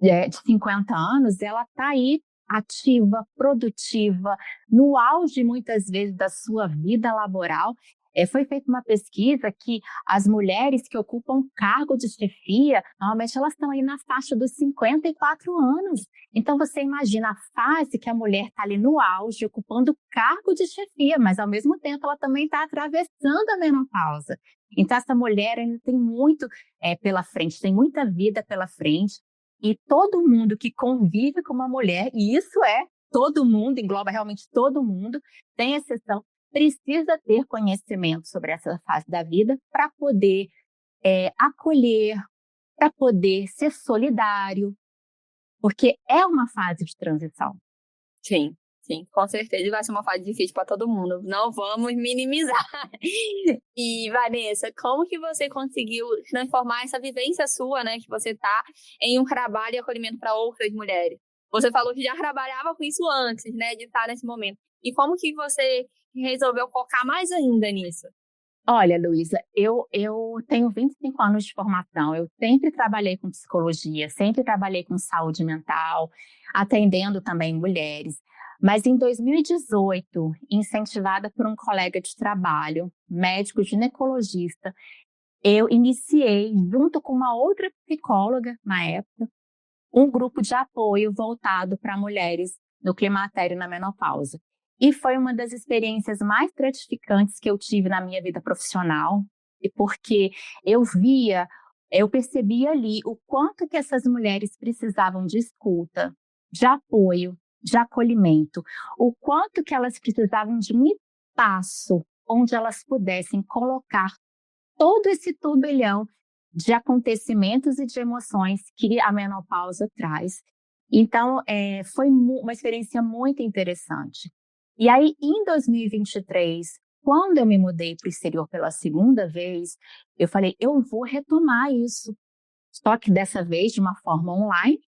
de 50 anos, ela está aí ativa, produtiva, no auge, muitas vezes, da sua vida laboral. Foi feita uma pesquisa que as mulheres que ocupam cargo de chefia, normalmente elas estão aí na faixa dos 54 anos. Então, você imagina a fase que a mulher está ali no auge, ocupando cargo de chefia, mas, ao mesmo tempo, ela também está atravessando a menopausa. Então, essa mulher ainda tem muito pela frente, tem muita vida pela frente. E todo mundo que convive com uma mulher, e isso todo mundo, engloba realmente todo mundo, tem exceção, precisa ter conhecimento sobre essa fase da vida para poder acolher, para poder ser solidário, porque é uma fase de transição. Sim, com certeza vai ser uma fase difícil para todo mundo. Não vamos minimizar. E, Vanessa, como que você conseguiu transformar essa vivência sua, né, que você tá, em um trabalho e acolhimento para outras mulheres? Você falou que já trabalhava com isso antes, né, de estar nesse momento. E como que você resolveu focar mais ainda nisso? Olha, Luísa, eu tenho 25 anos de formação. Eu sempre trabalhei com psicologia, sempre trabalhei com saúde mental, atendendo também mulheres. Mas em 2018, incentivada por um colega de trabalho, médico ginecologista, eu iniciei, junto com uma outra psicóloga na época, um grupo de apoio voltado para mulheres no climatério e na menopausa. E foi uma das experiências mais gratificantes que eu tive na minha vida profissional, e porque eu via, eu percebia ali o quanto que essas mulheres precisavam de escuta, de apoio, de acolhimento, o quanto que elas precisavam de um espaço onde elas pudessem colocar todo esse turbilhão de acontecimentos e de emoções que a menopausa traz. Então, foi uma experiência muito interessante. E aí, em 2023, quando eu me mudei para o exterior pela segunda vez, eu falei, eu vou retomar isso. Só que dessa vez de uma forma online.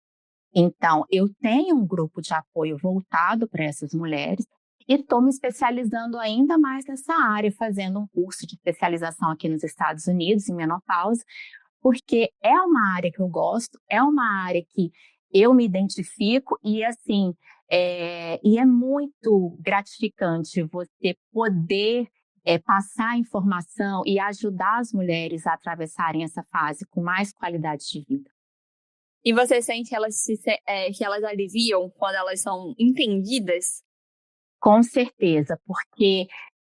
Então, eu tenho um grupo de apoio voltado para essas mulheres e estou me especializando ainda mais nessa área, fazendo um curso de especialização aqui nos Estados Unidos, em menopausa, porque é uma área que eu gosto, é uma área que eu me identifico e, assim, e é muito gratificante você poder passar informação e ajudar as mulheres a atravessarem essa fase com mais qualidade de vida. E você sente que elas aliviam quando elas são entendidas? Com certeza, porque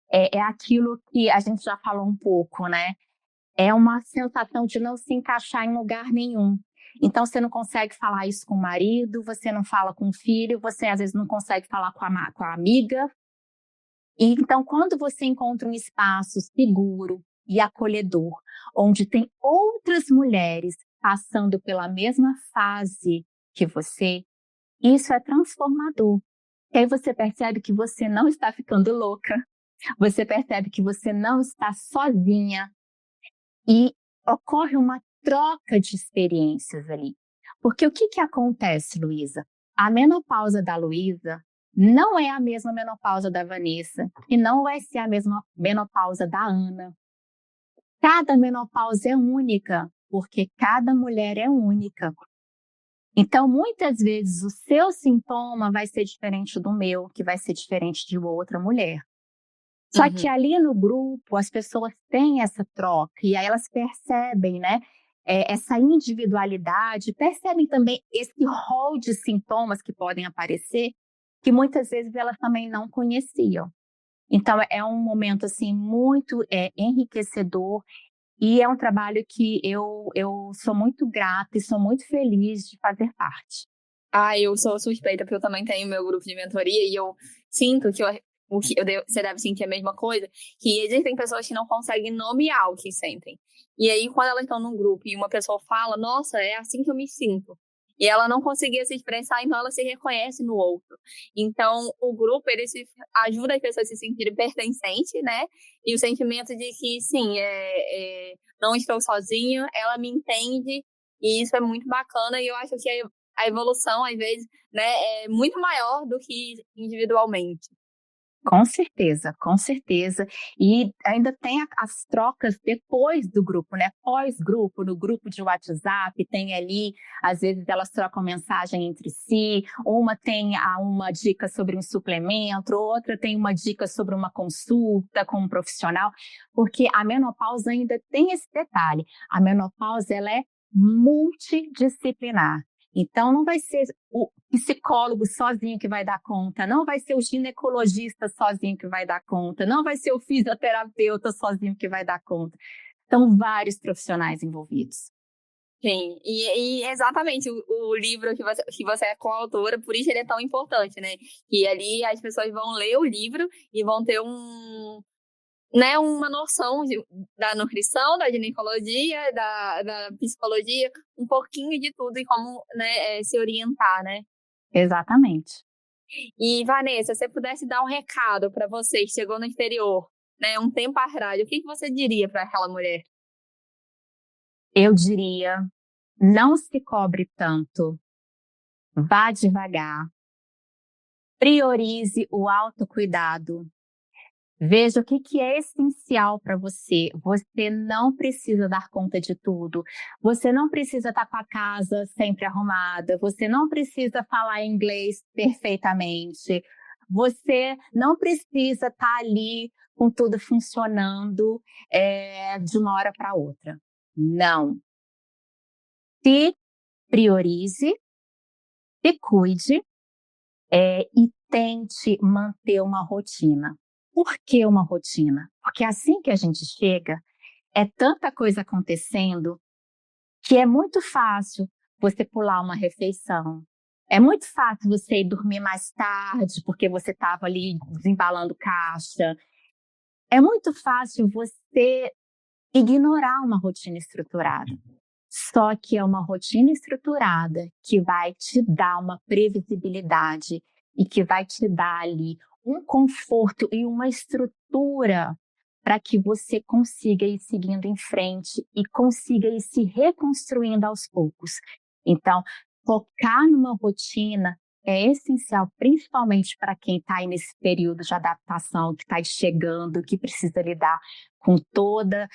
é aquilo que a gente já falou um pouco, né? É uma sensação de não se encaixar em lugar nenhum. Então, você não consegue falar isso com o marido, você não fala com o filho, você às vezes não consegue falar com a amiga. E, então, quando você encontra um espaço seguro e acolhedor, onde tem outras mulheres passando pela mesma fase que você, isso é transformador. E aí você percebe que você não está ficando louca, você percebe que você não está sozinha e ocorre uma troca de experiências ali. Porque o que acontece, Luísa? A menopausa da Luísa não é a mesma menopausa da Vanessa e não vai ser a mesma menopausa da Ana. Cada menopausa é única, porque cada mulher é única. Então, muitas vezes, o seu sintoma vai ser diferente do meu, que vai ser diferente de outra mulher. Só que ali no grupo, as pessoas têm essa troca e aí elas percebem, né, essa individualidade, percebem também esse rol de sintomas que podem aparecer, que muitas vezes elas também não conheciam. Então, é um momento, assim, muito enriquecedor e é um trabalho que eu sou muito grata e sou muito feliz de fazer parte. Ah, eu sou suspeita, porque eu também tenho meu grupo de mentoria e eu sinto que você deve sentir a mesma coisa, que existem pessoas que não conseguem nomear o que sentem. E aí, quando elas estão num grupo e uma pessoa fala, nossa, é assim que eu me sinto. E ela não conseguia se expressar, então ela se reconhece no outro. Então, o grupo, ajuda as pessoas a se sentirem pertencentes, né? E o sentimento de que, sim, não estou sozinha, ela me entende, e isso é muito bacana, e eu acho que a evolução, às vezes, né, é muito maior do que individualmente. Com certeza, com certeza. E ainda tem as trocas depois do grupo, né? Pós-grupo, no grupo de WhatsApp, tem ali, às vezes elas trocam mensagem entre si, uma tem uma dica sobre um suplemento, outra tem uma dica sobre uma consulta com um profissional, porque a menopausa ainda tem esse detalhe. A menopausa, ela é multidisciplinar. Então, não vai ser o psicólogo sozinho que vai dar conta, não vai ser o ginecologista sozinho que vai dar conta, não vai ser o fisioterapeuta sozinho que vai dar conta. São vários profissionais envolvidos. Sim, e exatamente o livro que você é coautora, por isso ele é tão importante, né? E ali as pessoas vão ler o livro e vão ter né, uma noção da nutrição, da ginecologia, da psicologia, um pouquinho de tudo e como, né, se orientar, né? Exatamente. E, Vanessa, se você pudesse dar um recado para você que chegou no exterior, né, um tempo atrás, o que você diria para aquela mulher? Eu diria, não se cobre tanto, vá devagar, priorize o autocuidado, Veja o que é essencial para você. Você não precisa dar conta de tudo. Você não precisa estar com a casa sempre arrumada. Você não precisa falar inglês perfeitamente. Você não precisa estar ali com tudo funcionando de uma hora para outra. Não. Se priorize, se cuide e tente manter uma rotina. Por que uma rotina? Porque assim que a gente chega, é tanta coisa acontecendo que é muito fácil você pular uma refeição. É muito fácil você ir dormir mais tarde porque você estava ali desembalando caixa. É muito fácil você ignorar uma rotina estruturada. Só que é uma rotina estruturada que vai te dar uma previsibilidade e que vai te dar ali um conforto e uma estrutura para que você consiga ir seguindo em frente e consiga ir se reconstruindo aos poucos. Então, focar numa rotina é essencial, principalmente para quem está aí nesse período de adaptação, que está chegando, que precisa lidar com toda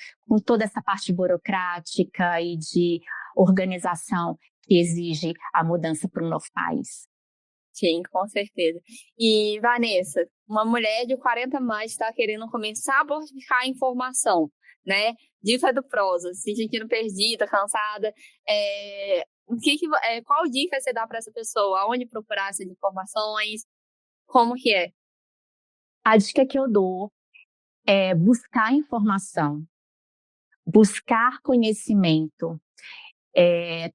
essa parte burocrática e de organização que exige a mudança para um novo país. Sim, com certeza. E, Vanessa, uma mulher de 40 mais está querendo começar a buscar a informação, né? Dica do prosa, se sentindo perdida, cansada. Qual dica você dá para essa pessoa? Aonde procurar essas informações? Como que é? A dica que eu dou é buscar informação, buscar conhecimento.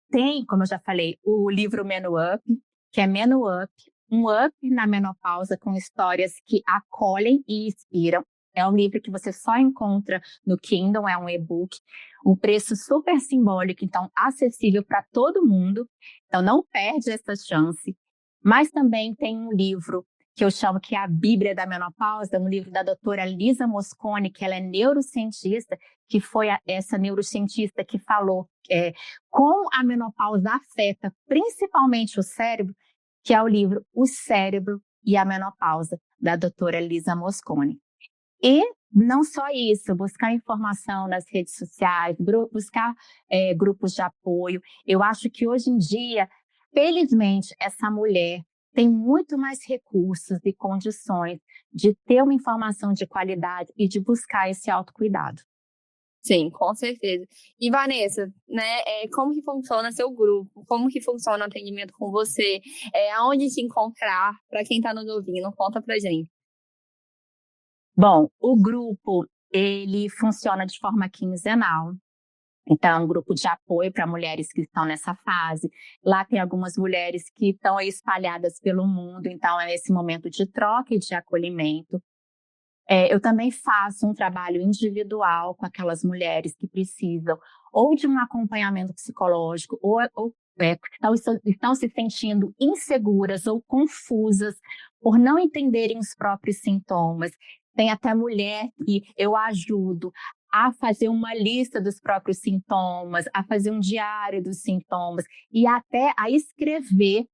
Tem, como eu já falei, o livro Menu Up, que é Menu Up, um up na menopausa com histórias que acolhem e inspiram. É um livro que você só encontra no Kindle, é um e-book, um preço super simbólico, então acessível para todo mundo. Então não perde essa chance. Mas também tem um livro que eu chamo que é a Bíblia da Menopausa, um livro da doutora Lisa Mosconi, que ela é neurocientista, que foi essa neurocientista que falou como a menopausa afeta principalmente o cérebro, que é o livro O Cérebro e a Menopausa, da doutora Lisa Mosconi. E não só isso, buscar informação nas redes sociais, buscar grupos de apoio. Eu acho que hoje em dia, felizmente, essa mulher tem muito mais recursos e condições de ter uma informação de qualidade e de buscar esse autocuidado. Sim, com certeza. E, Vanessa, né, como que funciona seu grupo? Como que funciona o atendimento com você? Aonde te encontrar? Para quem está nos ouvindo, conta pra gente. Bom, o grupo, ele funciona de forma quinzenal. Então, é um grupo de apoio para mulheres que estão nessa fase. Lá tem algumas mulheres que estão aí espalhadas pelo mundo, então é esse momento de troca e de acolhimento. Eu também faço um trabalho individual com aquelas mulheres que precisam ou de um acompanhamento psicológico ou estão se sentindo inseguras ou confusas por não entenderem os próprios sintomas. Tem até mulher que eu ajudo a fazer uma lista dos próprios sintomas, a fazer um diário dos sintomas e até a escrever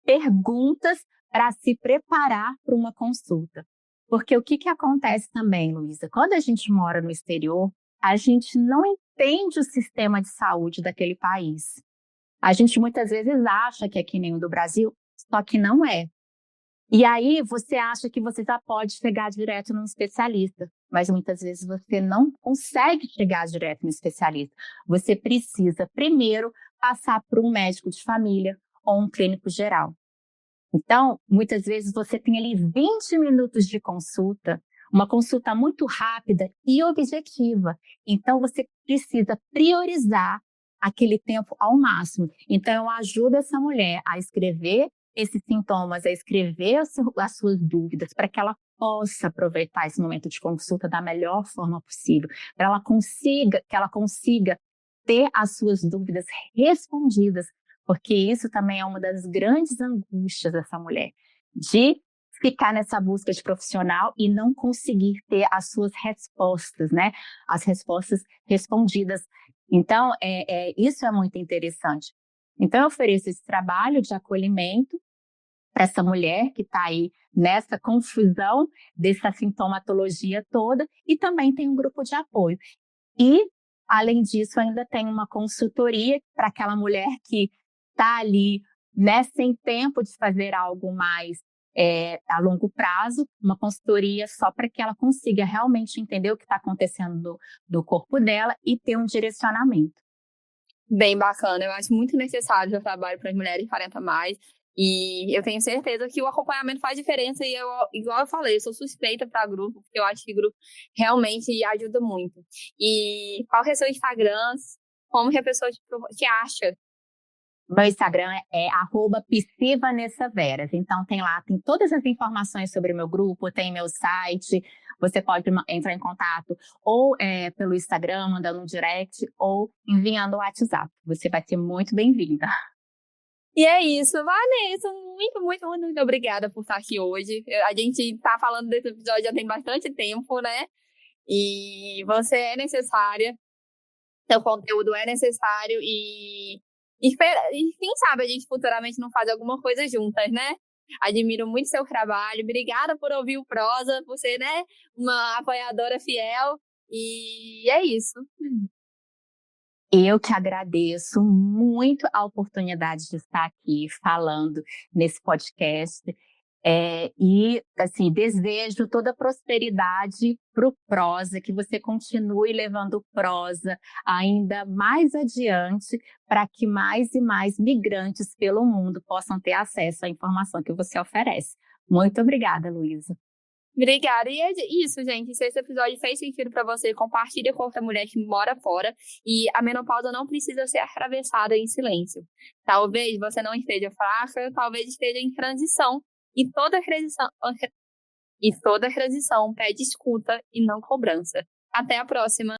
perguntas para se preparar para uma consulta. Porque o que acontece também, Luísa? Quando a gente mora no exterior, a gente não entende o sistema de saúde daquele país. A gente muitas vezes acha que é que nem o do Brasil, só que não é. E aí você acha que você já pode chegar direto num especialista, mas muitas vezes você não consegue chegar direto no especialista. Você precisa primeiro passar por um médico de família ou um clínico geral. Então, muitas vezes você tem ali 20 minutos de consulta, uma consulta muito rápida e objetiva. Então, você precisa priorizar aquele tempo ao máximo. Então, eu ajudo essa mulher a escrever esses sintomas, a escrever as suas dúvidas, para que ela possa aproveitar esse momento de consulta da melhor forma possível, para que ela consiga ter as suas dúvidas respondidas, porque isso também é uma das grandes angústias dessa mulher, de ficar nessa busca de profissional e não conseguir ter as suas respostas, né? As respostas respondidas. Então, isso é muito interessante. Então, eu ofereço esse trabalho de acolhimento para essa mulher que está aí nessa confusão dessa sintomatologia toda, e também tem um grupo de apoio. E, além disso, ainda tem uma consultoria para aquela mulher que está ali, né, sem tempo de fazer algo mais a longo prazo, uma consultoria só para que ela consiga realmente entender o que está acontecendo no corpo dela e ter um direcionamento. Bem bacana, eu acho muito necessário o trabalho para as mulheres 40 mais. E eu tenho certeza que o acompanhamento faz diferença. E eu, igual eu falei, eu sou suspeita para grupo, porque eu acho que grupo realmente ajuda muito. E qual que é o seu Instagram? Como que a pessoa te acha? Meu Instagram é @psivanessaveras. Então tem todas as informações sobre o meu grupo, tem meu site. Você pode entrar em contato ou pelo Instagram, mandando um direct, ou enviando o WhatsApp. Você vai ser muito bem-vinda. E é isso, Vanessa, muito, muito, muito obrigada por estar aqui hoje. A gente tá falando desse episódio já tem bastante tempo, né? E você é necessária, seu conteúdo é necessário e quem sabe a gente futuramente não faz alguma coisa juntas, né? Admiro muito seu trabalho. Obrigada por ouvir o Prosa, por ser, né, uma apoiadora fiel. E é isso. Eu que agradeço muito a oportunidade de estar aqui falando nesse podcast. E, assim, desejo toda a prosperidade para o Prosa, que você continue levando o Prosa ainda mais adiante, para que mais e mais migrantes pelo mundo possam ter acesso à informação que você oferece. Muito obrigada, Luísa. Obrigada. E é isso, gente. Se esse episódio fez sentido para você, compartilha com outra mulher que mora fora. E a menopausa não precisa ser atravessada em silêncio. Talvez você não esteja fraca, talvez esteja em transição. E toda transição pede escuta e não cobrança. Até a próxima.